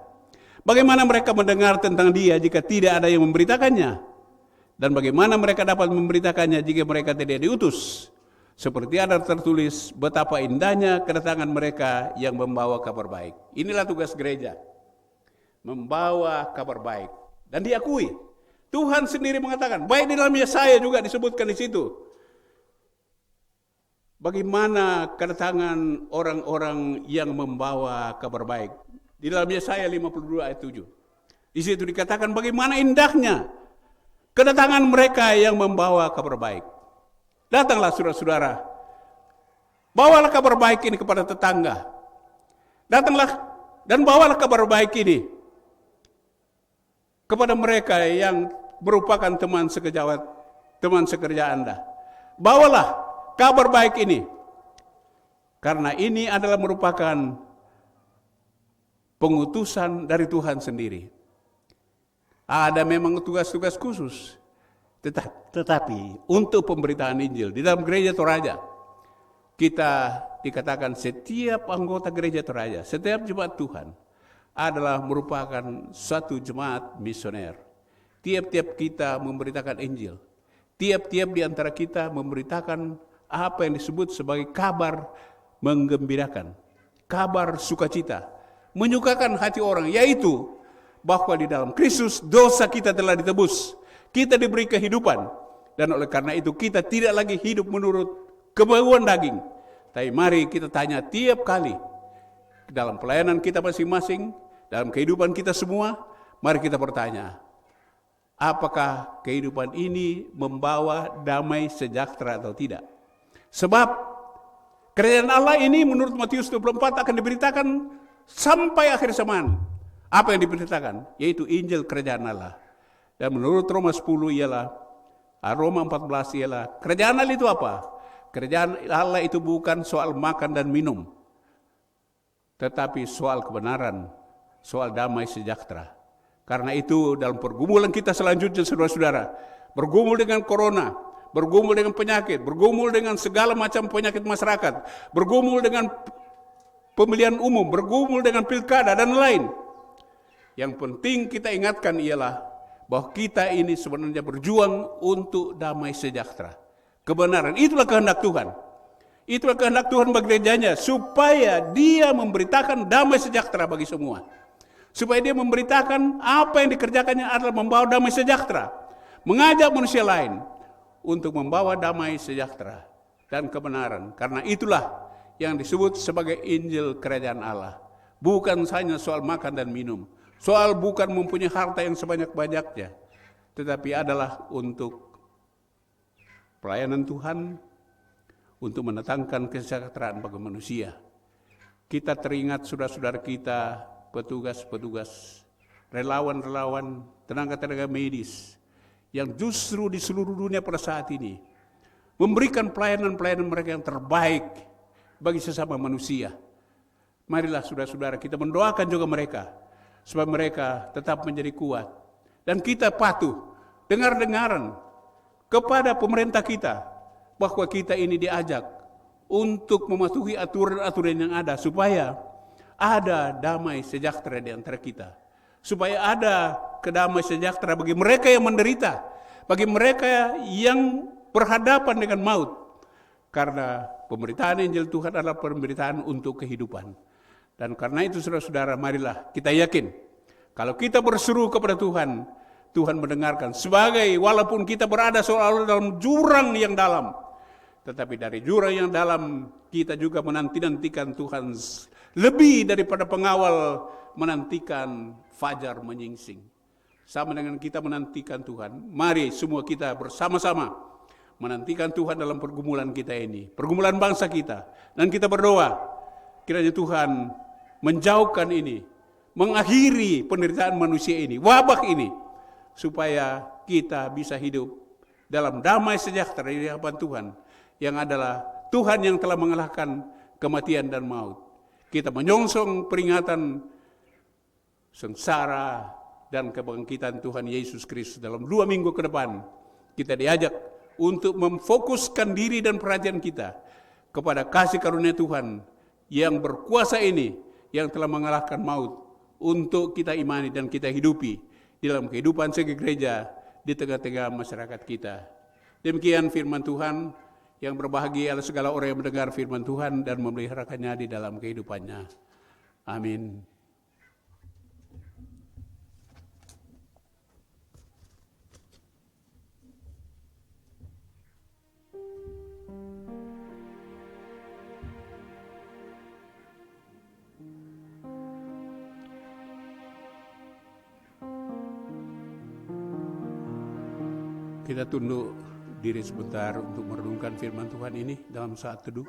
Bagaimana mereka mendengar tentang Dia jika tidak ada yang memberitakannya? Dan bagaimana mereka dapat memberitakannya jika mereka tidak diutus? Seperti ada tertulis, betapa indahnya kedatangan mereka yang membawa kabar baik. Inilah tugas gereja, membawa kabar baik. Dan diakui, Tuhan sendiri mengatakan, baik di dalam Yesaya juga disebutkan di situ, bagaimana kedatangan orang-orang yang membawa kabar baik. Di dalam Yesaya 52 ayat 7. Di situ dikatakan bagaimana indahnya kedatangan mereka yang membawa kabar baik. Datanglah saudara-saudara, bawalah kabar baik ini kepada tetangga. Datanglah dan bawalah kabar baik ini kepada mereka yang merupakan teman sekerja Anda. Bawalah kabar baik ini Karena ini adalah merupakan pengutusan dari Tuhan sendiri. Ada memang tugas-tugas khusus, tetapi untuk pemberitaan Injil di dalam gereja Toraja, kita dikatakan setiap anggota gereja Toraja, setiap jemaat Tuhan adalah merupakan satu jemaat misioner. Tiap-tiap kita memberitakan Injil. Tiap-tiap di antara kita memberitakan apa yang disebut sebagai kabar menggembirakan, kabar sukacita, menyukakan hati orang, yaitu bahwa di dalam Kristus dosa kita telah ditebus, kita diberi kehidupan, dan oleh karena itu kita tidak lagi hidup menurut kemauan daging. Tapi mari kita tanya tiap kali dalam pelayanan kita masing-masing, dalam kehidupan kita semua, mari kita bertanya, apakah kehidupan ini membawa damai sejahtera atau tidak? Sebab kerajaan Allah ini menurut Matius 24 akan diberitakan sampai akhir zaman. Apa yang diberitakan? Yaitu Injil kerajaan Allah. Dan menurut Roma 10 ialah, Roma 14 ialah, kerajaan Allah itu apa? Kerajaan Allah itu bukan soal makan dan minum, tetapi soal kebenaran, soal damai sejahtera. Karena itu dalam pergumulan kita selanjutnya, saudara-saudara, bergumul dengan corona, bergumul dengan penyakit, bergumul dengan segala macam penyakit masyarakat, bergumul dengan pemilihan umum, bergumul dengan pilkada dan lain. Yang penting kita ingatkan ialah bahwa kita ini sebenarnya berjuang untuk damai sejahtera. Kebenaran, itulah kehendak Tuhan. Itulah kehendak Tuhan bagi gerejanya, supaya dia memberitakan damai sejahtera bagi semua. Supaya dia memberitakan apa yang dikerjakannya adalah membawa damai sejahtera. Mengajak manusia lain untuk membawa damai sejahtera dan kebenaran. Karena itulah yang disebut sebagai Injil kerajaan Allah. Bukan hanya soal makan dan minum, soal bukan mempunyai harta yang sebanyak-banyaknya, tetapi adalah untuk pelayanan Tuhan, untuk mendatangkan kesejahteraan bagi manusia. Kita teringat saudara-saudara kita, petugas-petugas, relawan-relawan, tenaga-tenaga medis, yang justru di seluruh dunia pada saat ini memberikan pelayanan-pelayanan mereka yang terbaik bagi sesama manusia. Marilah saudara-saudara kita mendoakan juga mereka, supaya mereka tetap menjadi kuat. Dan kita patuh dengar-dengaran kepada pemerintah kita, bahwa kita ini diajak untuk mematuhi aturan-aturan yang ada, supaya ada damai sejahtera di antara kita. Supaya ada kedamaian sejahtera bagi mereka yang menderita, bagi mereka yang berhadapan dengan maut. Karena pemberitaan Injil Tuhan adalah pemberitaan untuk kehidupan. Dan karena itu saudara-saudara, marilah kita yakin, kalau kita berseru kepada Tuhan, Tuhan mendengarkan. Sebagai walaupun kita berada seolah-olah dalam jurang yang dalam, tetapi dari jurang yang dalam kita juga menanti-nantikan Tuhan lebih daripada pengawal menantikan fajar menyingsing. Sama dengan kita menantikan Tuhan, mari semua kita bersama-sama menantikan Tuhan dalam pergumulan kita ini, pergumulan bangsa kita. Dan kita berdoa, kiranya Tuhan menjauhkan ini, mengakhiri penderitaan manusia ini, wabah ini, supaya kita bisa hidup dalam damai sejahtera di hadapan Tuhan, yang adalah Tuhan yang telah mengalahkan kematian dan maut. Kita menyongsong peringatan sengsara dan kebangkitan Tuhan Yesus Kristus dalam 2 minggu ke depan. Kita diajak untuk memfokuskan diri dan perhatian kita kepada kasih karunia Tuhan yang berkuasa ini, yang telah mengalahkan maut, untuk kita imani dan kita hidupi di dalam kehidupan sebagai gereja di tengah-tengah masyarakat kita. Demikian firman Tuhan. Yang berbahagia adalah segala orang yang mendengar firman Tuhan dan memeliharakannya di dalam kehidupannya. Amin. Kita tunduk diri sebentar untuk merenungkan firman Tuhan ini dalam saat teduh.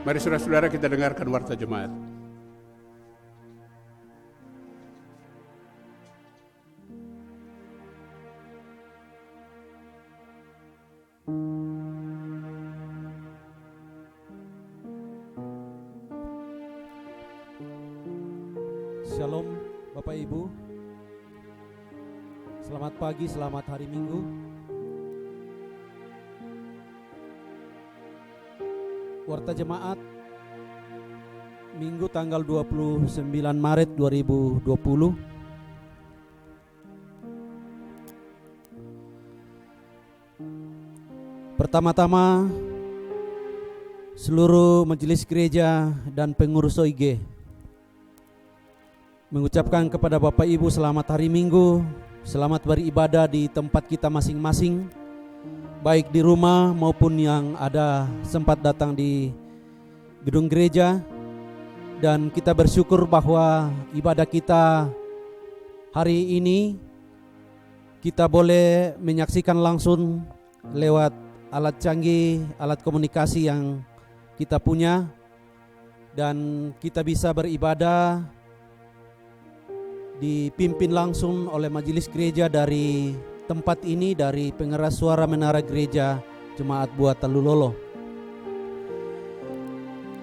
Mari saudara-saudara kita dengarkan warta jemaat. Shalom Bapak Ibu. Selamat pagi, selamat hari Minggu. Warta Jemaat Minggu tanggal 29 Maret 2020. Pertama-tama seluruh majelis gereja dan pengurus OIG mengucapkan kepada Bapak Ibu selamat hari Minggu, selamat beribadah di tempat kita masing-masing, baik di rumah maupun yang ada sempat datang di gedung gereja. Dan kita bersyukur bahwa ibadah kita hari ini kita boleh menyaksikan langsung lewat alat canggih, alat komunikasi yang kita punya, dan kita bisa beribadah dipimpin langsung oleh majelis gereja dari tempat ini, dari pengeras suara Menara Gereja Jemaat Buat Talulolo.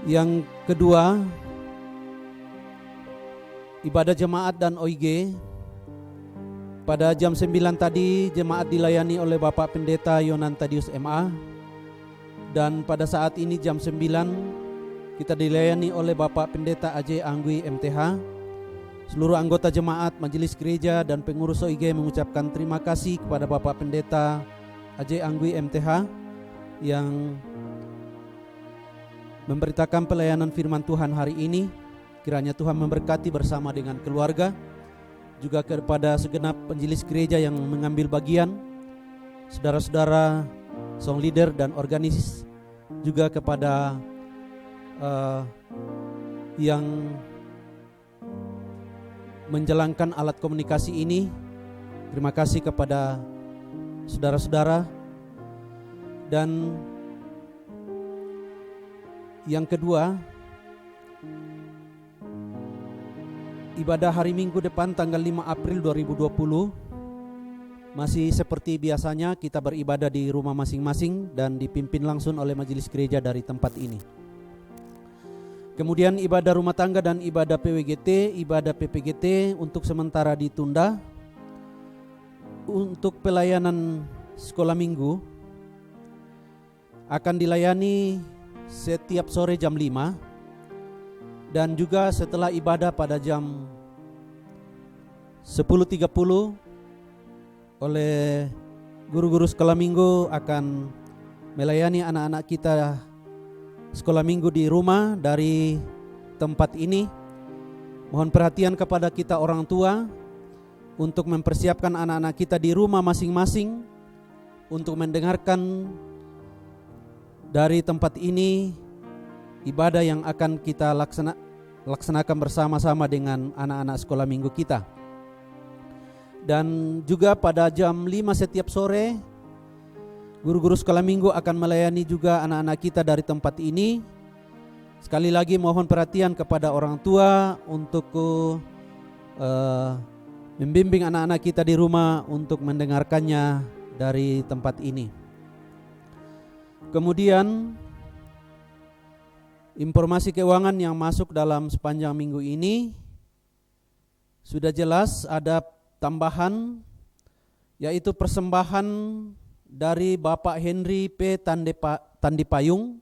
Yang kedua, ibadah jemaat dan OIG. Pada jam 9 tadi jemaat dilayani oleh Bapak Pendeta Yonan Tadius MA, dan pada saat ini jam 9 kita dilayani oleh Bapak Pendeta Ajay Anggui MTH. Seluruh anggota jemaat, majelis gereja dan pengurus OIG mengucapkan terima kasih kepada Bapak Pendeta Ajay Anggui MTH yang memberitakan pelayanan firman Tuhan hari ini. Kiranya Tuhan memberkati bersama dengan keluarga, juga kepada segenap penjelis gereja yang mengambil bagian, saudara-saudara song leader dan organis, juga kepada yang menjalankan alat komunikasi ini. Terima kasih kepada saudara-saudara. Dan yang kedua, ibadah hari Minggu depan tanggal 5 April 2020 masih seperti biasanya kita beribadah di rumah masing-masing dan dipimpin langsung oleh majelis gereja dari tempat ini. Kemudian ibadah rumah tangga dan ibadah PWGT, ibadah PPGT untuk sementara ditunda. Untuk pelayanan sekolah minggu akan dilayani setiap sore jam 5 dan juga setelah ibadah pada jam 10.30 oleh guru-guru sekolah minggu akan melayani anak-anak kita sekolah minggu di rumah dari tempat ini. Mohon perhatian kepada kita orang tua untuk mempersiapkan anak-anak kita di rumah masing-masing untuk mendengarkan dari tempat ini ibadah yang akan kita laksanakan bersama-sama dengan anak-anak sekolah minggu kita. Dan juga pada jam 5 setiap sore guru-guru sekolah minggu akan melayani juga anak-anak kita dari tempat ini. Sekali lagi mohon perhatian kepada orang tua untuk membimbing anak-anak kita di rumah untuk mendengarkannya dari tempat ini. Kemudian informasi keuangan yang masuk dalam sepanjang minggu ini sudah jelas ada tambahan, yaitu persembahan dari Bapak Henry P. Tandipayung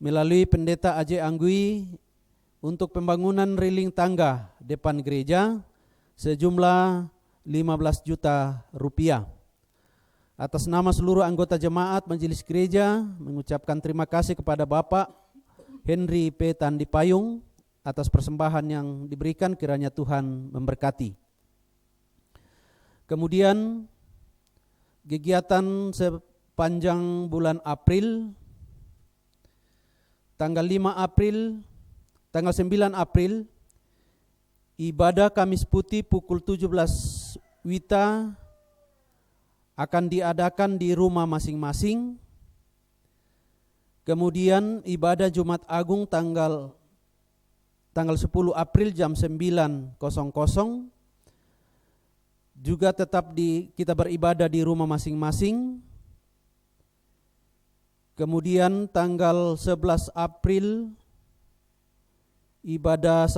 melalui Pendeta Ajay Anggui untuk pembangunan railing tangga depan gereja sejumlah 15 juta rupiah. Atas nama seluruh anggota jemaat majelis gereja mengucapkan terima kasih kepada Bapak Henry P. Tandipayung atas persembahan yang diberikan, kiranya Tuhan memberkati. Kemudian kegiatan sepanjang bulan April, tanggal 5 April, tanggal 9 April, ibadah Kamis Putih pukul 17 WITA akan diadakan di rumah masing-masing. Kemudian ibadah Jumat Agung tanggal 10 April jam 9.00 juga tetap kita beribadah di rumah masing-masing. Kemudian tanggal 11 April ibadah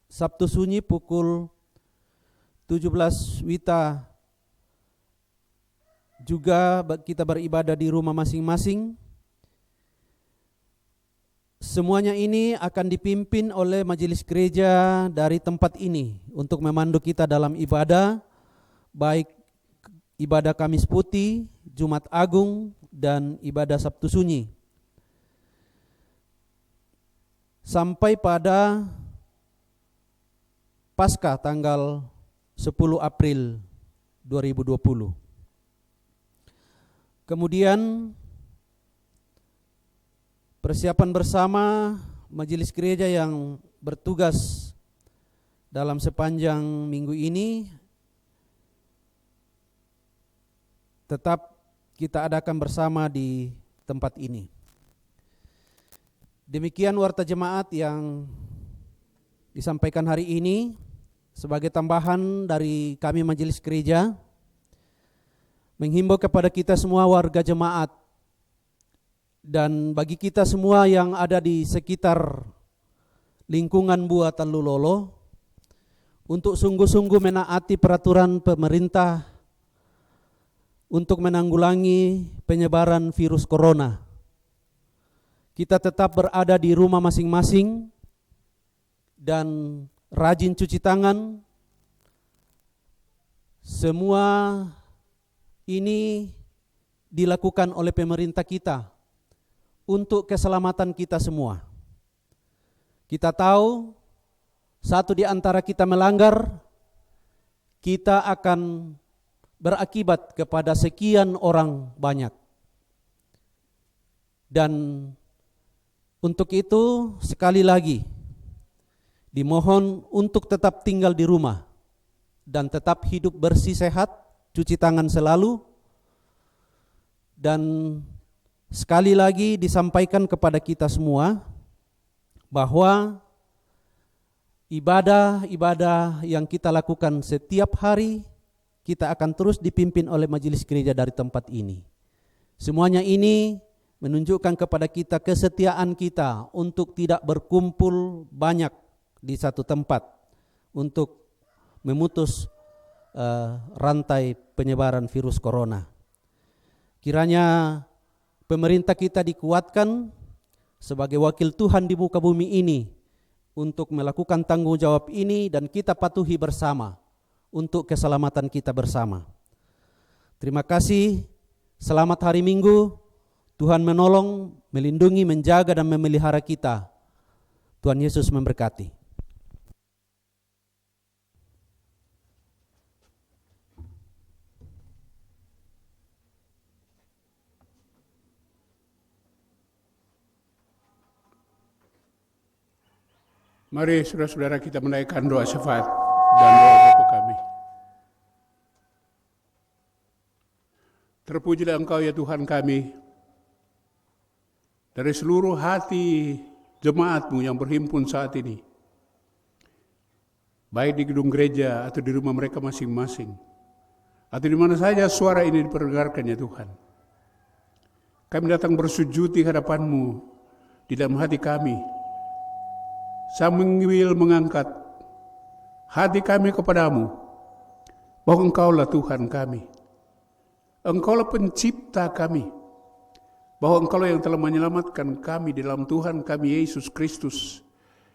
Sabtu Sunyi pukul 17 WITA juga kita beribadah di rumah masing-masing. Semuanya ini akan dipimpin oleh majelis gereja dari tempat ini untuk memandu kita dalam ibadah, baik ibadah Kamis Putih, Jumat Agung, dan ibadah Sabtu Sunyi. Sampai pada Paskah tanggal 10 April 2020. Kemudian persiapan bersama majelis gereja yang bertugas dalam sepanjang minggu ini tetap kita adakan bersama di tempat ini. Demikian warta jemaat yang disampaikan hari ini sebagai tambahan dari kami majelis gereja, menghimbau kepada kita semua warga jemaat dan bagi kita semua yang ada di sekitar lingkungan Bua Talulolo untuk sungguh-sungguh menaati peraturan pemerintah untuk menanggulangi penyebaran virus corona. Kita tetap berada di rumah masing-masing dan rajin cuci tangan. Semua ini dilakukan oleh pemerintah kita untuk keselamatan kita semua. Kita tahu satu di antara kita melanggar, kita akan berakibat kepada sekian orang banyak. Dan untuk itu sekali lagi dimohon untuk tetap tinggal di rumah dan tetap hidup bersih sehat, cuci tangan selalu. Dan sekali lagi disampaikan kepada kita semua bahwa ibadah-ibadah yang kita lakukan setiap hari kita akan terus dipimpin oleh majelis gereja dari tempat ini. Semuanya ini menunjukkan kepada kita kesetiaan kita untuk tidak berkumpul banyak di satu tempat untuk memutus rantai penyebaran virus corona. Kiranya pemerintah kita dikuatkan sebagai wakil Tuhan di muka bumi ini untuk melakukan tanggung jawab ini dan kita patuhi bersama untuk keselamatan kita bersama. Terima kasih, selamat hari Minggu. Tuhan menolong, melindungi, menjaga dan memelihara kita. Tuhan Yesus memberkati. Mari saudara-saudara kita menaikkan doa syafaat dan doa Bapa kami. Terpujilah Engkau ya Tuhan kami, dari seluruh hati jemaat-Mu yang berhimpun saat ini, baik di gedung gereja atau di rumah mereka masing-masing, atau di mana saja suara ini diperdengarkan ya Tuhan. Kami datang bersujud di hadapan-Mu di dalam hati kami, sambil mengangkat hati kami kepadamu, bahwa Engkaulah Tuhan kami, Engkaulah pencipta kami, bahwa Engkaulah yang telah menyelamatkan kami di dalam Tuhan kami Yesus Kristus,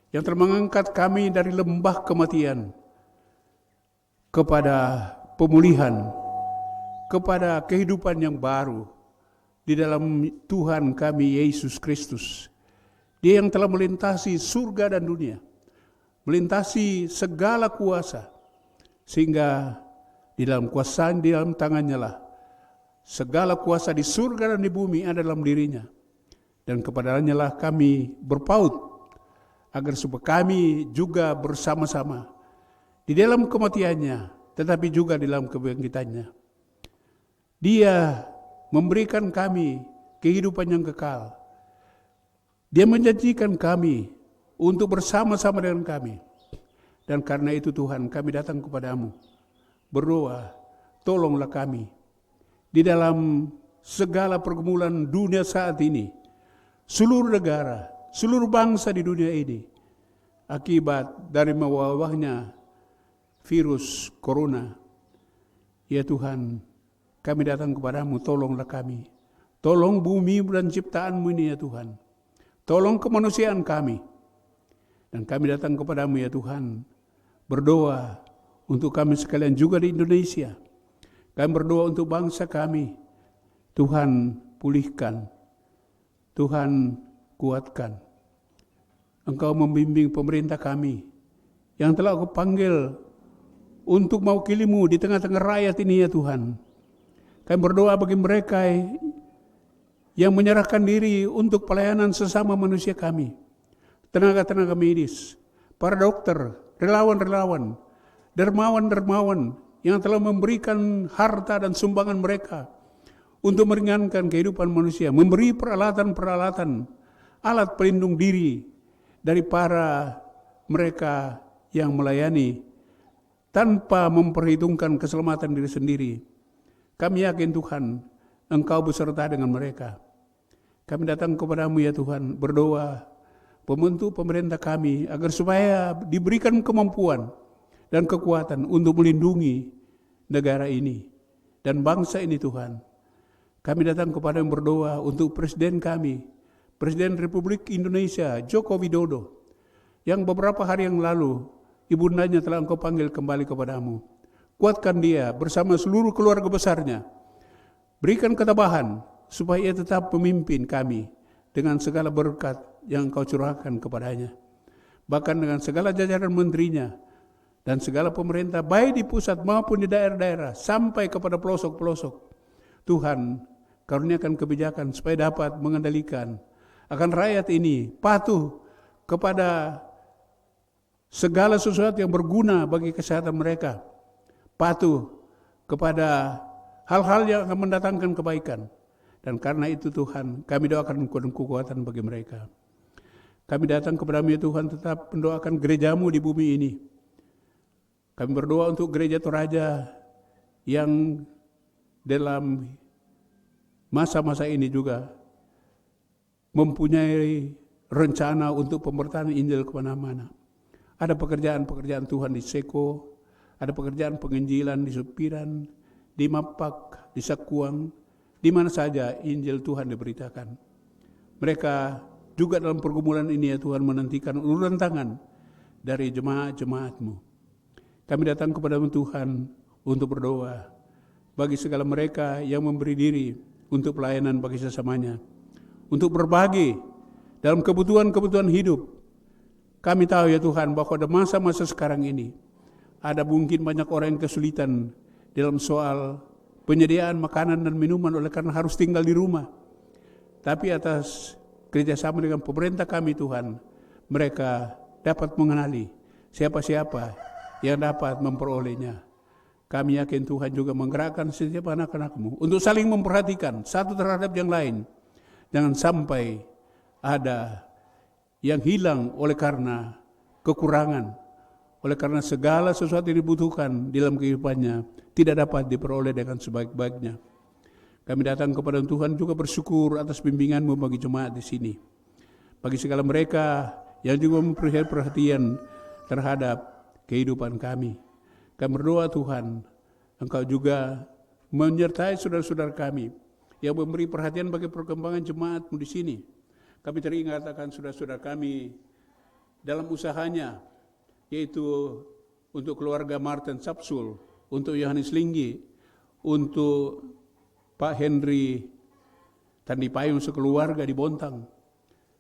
yang telah mengangkat kami dari lembah kematian kepada pemulihan, kepada kehidupan yang baru di dalam Tuhan kami Yesus Kristus. Dia yang telah melintasi surga dan dunia, melintasi segala kuasa, sehingga di dalam kuasa, di dalam tangannya lah segala kuasa di surga dan di bumi ada dalam dirinya. Dan kepadanya lah kami berpaut, agar supaya kami juga bersama-sama di dalam kematiannya, tetapi juga di dalam kebangkitannya. Dia memberikan kami kehidupan yang kekal. Dia menjanjikan kami untuk bersama-sama dengan kami. Dan karena itu Tuhan, kami datang kepadamu, berdoa, tolonglah kami di dalam segala pergumulan dunia saat ini, seluruh negara, seluruh bangsa di dunia ini, akibat dari mewabahnya virus corona. Ya Tuhan, kami datang kepadamu, tolonglah kami. Tolong bumi dan ciptaanmu ini ya Tuhan. Tolong kemanusiaan kami. Dan kami datang kepadamu ya Tuhan, berdoa untuk kami sekalian juga di Indonesia. Kami berdoa untuk bangsa kami. Tuhan pulihkan, Tuhan kuatkan. Engkau membimbing pemerintah kami yang telah Kau panggil untuk mewakilimu di tengah-tengah rakyat ini ya Tuhan. Kami berdoa bagi mereka yang menyerahkan diri untuk pelayanan sesama manusia kami. Tenaga-tenaga medis, para dokter, relawan-relawan, dermawan-dermawan yang telah memberikan harta dan sumbangan mereka untuk meringankan kehidupan manusia, memberi peralatan-peralatan, alat pelindung diri dari para mereka yang melayani tanpa memperhitungkan keselamatan diri sendiri. Kami yakin Tuhan, Engkau beserta dengan mereka. Kami datang kepadamu ya Tuhan, berdoa, membentuk pemerintah kami agar supaya diberikan kemampuan dan kekuatan untuk melindungi negara ini dan bangsa ini Tuhan. Kami datang kepada yang berdoa untuk Presiden kami, Presiden Republik Indonesia, Joko Widodo, yang beberapa hari yang lalu ibundanya telah Engkau panggil kembali kepadamu. Kuatkan dia bersama seluruh keluarga besarnya. Berikan ketabahan supaya ia tetap memimpin kami dengan segala berkat yang Engkau curahkan kepadanya. Bahkan dengan segala jajaran menterinya dan segala pemerintah baik di pusat maupun di daerah-daerah sampai kepada pelosok-pelosok. Tuhan, karuniakan kebijakan supaya dapat mengendalikan akan rakyat ini patuh kepada segala sesuatu yang berguna bagi kesehatan mereka, patuh kepada hal-hal yang akan mendatangkan kebaikan. Dan karena itu Tuhan, kami doakan kekuatan bagi mereka. Kami datang kepadamu ya Tuhan, tetap mendoakan gerejamu di bumi ini. Kami berdoa untuk gereja Toraja yang dalam masa-masa ini juga mempunyai rencana untuk pemberitaan Injil kemana-mana. Ada pekerjaan-pekerjaan Tuhan di Seko, ada pekerjaan penginjilan di Supiran, di Mapak, di Sakuang, di mana saja Injil Tuhan diberitakan. Mereka juga dalam pergumulan ini ya Tuhan menantikan uluran tangan dari jemaat-jemaat-Mu. Kami datang kepada-Mu Tuhan untuk berdoa bagi segala mereka yang memberi diri untuk pelayanan bagi sesamanya, untuk berbagi dalam kebutuhan-kebutuhan hidup. Kami tahu ya Tuhan bahwa pada masa-masa sekarang ini ada mungkin banyak orang yang kesulitan dalam soal penyediaan makanan dan minuman oleh karena harus tinggal di rumah. Tapi atas kerjasama dengan pemerintah kami Tuhan, mereka dapat mengenali siapa-siapa yang dapat memperolehnya. Kami yakin Tuhan juga menggerakkan setiap anak-anak-Mu untuk saling memperhatikan satu terhadap yang lain. Jangan sampai ada yang hilang oleh karena kekurangan, oleh karena segala sesuatu yang dibutuhkan dalam kehidupannya tidak dapat diperoleh dengan sebaik-baiknya. Kami datang kepada Tuhan juga bersyukur atas bimbingan-Mu bagi jemaat di sini. Bagi segala mereka yang juga memberi perhatian terhadap kehidupan kami. Kami berdoa Tuhan, Engkau juga menyertai saudara-saudara kami yang memberi perhatian bagi perkembangan jemaat-Mu di sini. Kami teringat akan saudara-saudara kami dalam usahanya, yaitu untuk keluarga Martin Sapsul, untuk Yohanes Linggi, untuk Pak Henry Tandi Payung sekeluarga di Bontang.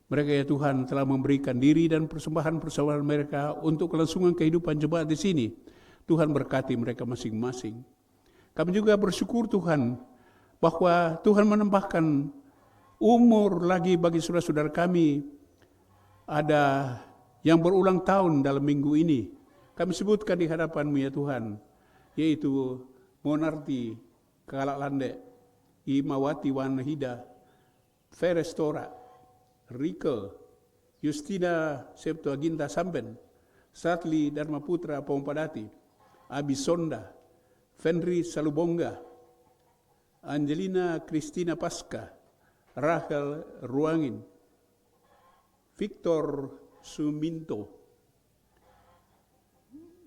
Mereka ya Tuhan telah memberikan diri dan persembahan-persembahan mereka untuk kelangsungan kehidupan jemaat di sini. Tuhan berkati mereka masing-masing. Kami juga bersyukur Tuhan bahwa Tuhan menambahkan umur lagi bagi saudara-saudara kami. Ada yang berulang tahun dalam minggu ini. Kami sebutkan di hadapan-Mu ya Tuhan, yaitu Monarti Kalak Lande, Imawati Wanahida, Ferestora, Rike, Justina Septuaginta Samben, Satli Dharmaputra Pompadati, Abisonda, Fenri Salubonga, Angelina Kristina Pasca, Rachel Ruangin, Victor Suminto,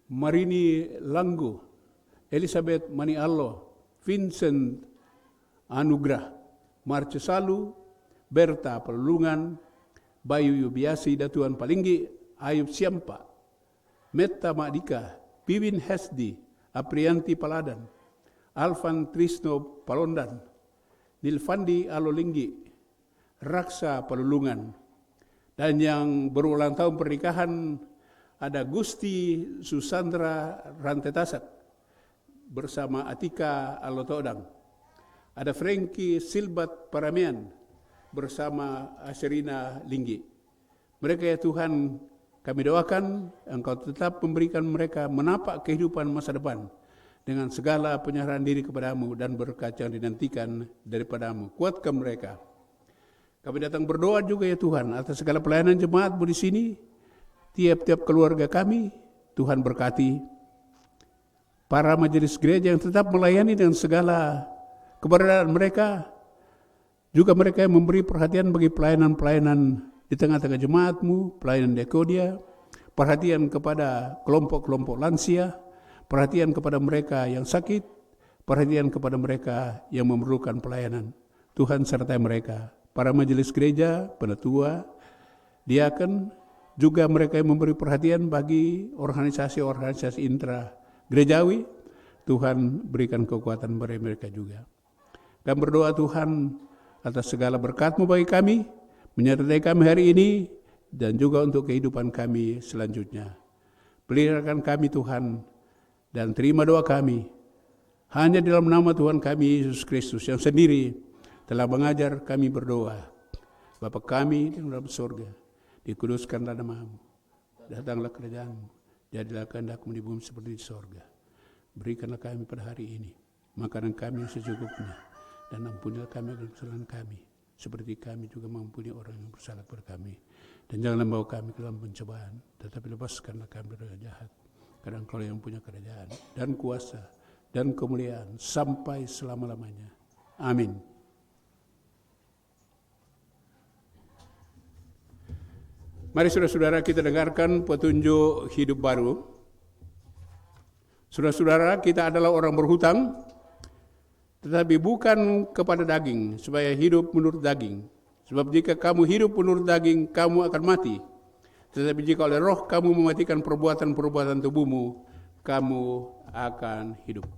Marini Langgu, Elizabeth Maniallo, Vincent Anugrah, Marcesalu, Berta Pelungan, Bayu Yubiasi Datuan Palinggi, Ayub Siampa, Metta Madika, Piwin Hesdi, Aprianti Paladan, Alvan Trisno Palondan, Nilfandi Alolinggi, Raksa Pelulungan, dan yang berulang tahun pernikahan ada Gusti Susandra Rantetasak bersama Atika Alotodang. Ada Frankie Silbat Paramian bersama Asherina Linggi. Mereka ya Tuhan, kami doakan Engkau tetap memberikan mereka menapak kehidupan masa depan dengan segala penyerahan diri kepadamu dan berkat yang dinantikan daripadamu. Kuatkan mereka. Kami datang berdoa juga ya Tuhan atas segala pelayanan jemaat-Mu di sini. Tiap-tiap keluarga kami, Tuhan berkati. Para majelis gereja yang tetap melayani dengan segala keberadaan mereka, juga mereka yang memberi perhatian bagi pelayanan-pelayanan di tengah-tengah jemaat-Mu, pelayanan Dekodia, perhatian kepada kelompok-kelompok lansia, perhatian kepada mereka yang sakit, perhatian kepada mereka yang memerlukan pelayanan. Tuhan sertai mereka, para majelis gereja, penatua, diaken, juga mereka yang memberi perhatian bagi organisasi-organisasi intra gerejawi. Tuhan berikan kekuatan bagi mereka juga. Kami berdoa Tuhan atas segala berkat-Mu bagi kami, menyertai kami hari ini, dan juga untuk kehidupan kami selanjutnya. Peliharakan kami Tuhan, dan terima doa kami, hanya dalam nama Tuhan kami Yesus Kristus yang sendiri telah mengajar kami berdoa. Bapa kami di dalam surga, dikuduskanlah nama-Mu, datanglah kerajaan-Mu, jadilah kehendak-Mu di bumi seperti di surga. Berikanlah kami pada hari ini makanan kami yang secukupnya, dan ampunilah kami akan kesalahan kami, seperti kami juga mengampuni orang yang bersalah kepada kami. Dan janganlah membawa kami ke dalam pencobaan, tetapi lepaskanlah kami dari jahat. Karena Engkau yang punya kerajaan dan kuasa dan kemuliaan sampai selama-lamanya. Amin. Mari saudara-saudara kita dengarkan petunjuk hidup baru. Saudara-saudara, kita adalah orang berhutang, tetapi bukan kepada daging, supaya hidup menurut daging. Sebab jika kamu hidup menurut daging, kamu akan mati. Tetapi jika oleh roh kamu mematikan perbuatan-perbuatan tubuhmu, kamu akan hidup.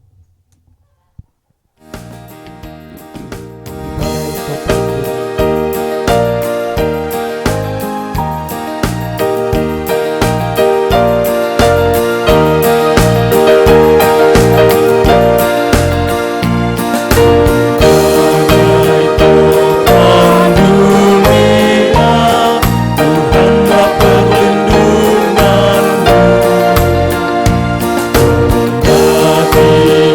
Hati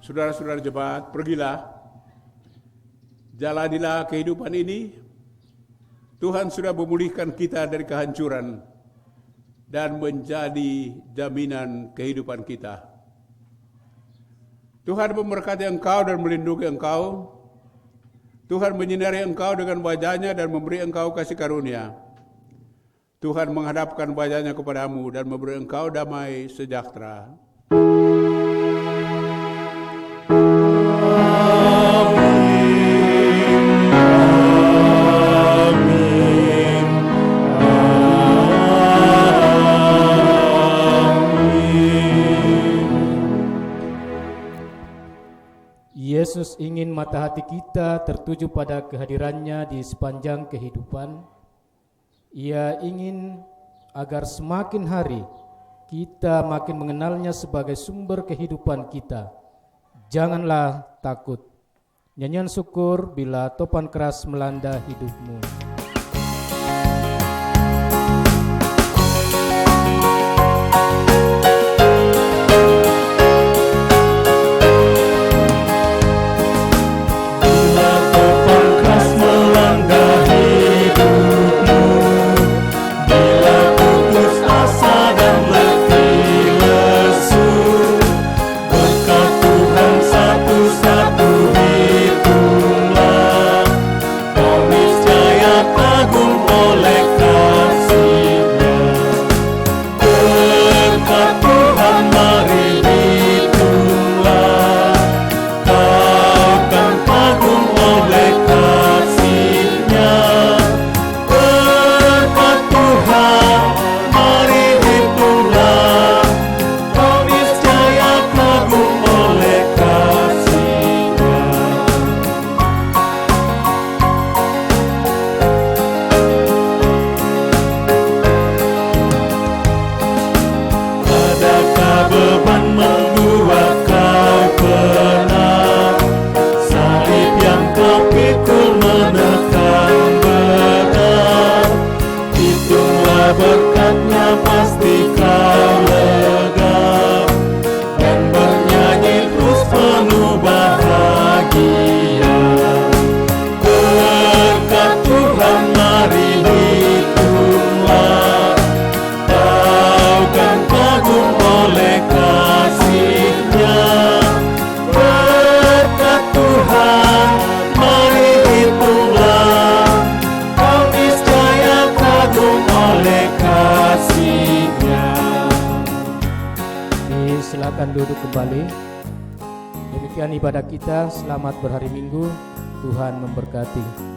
Saudara-saudara jemaat, pergilah, jalanilah kehidupan ini. Tuhan sudah memulihkan kita dari kehancuran dan menjadi jaminan kehidupan kita. Tuhan memberkati engkau dan melindungi engkau. Tuhan menyinari engkau dengan wajah-Nya dan memberi engkau kasih karunia. Tuhan menghadapkan wajah-Nya kepadamu dan memberi engkau damai sejahtera. Yesus ingin mata hati kita tertuju pada kehadirannya di sepanjang kehidupan. Ia ingin agar semakin hari kita makin mengenalnya sebagai sumber kehidupan kita. Janganlah takut. Nyanyian syukur bila topan keras melanda hidupmu. Silakan duduk kembali. Demikian ibadah kita. Selamat berhari Minggu. Tuhan memberkati.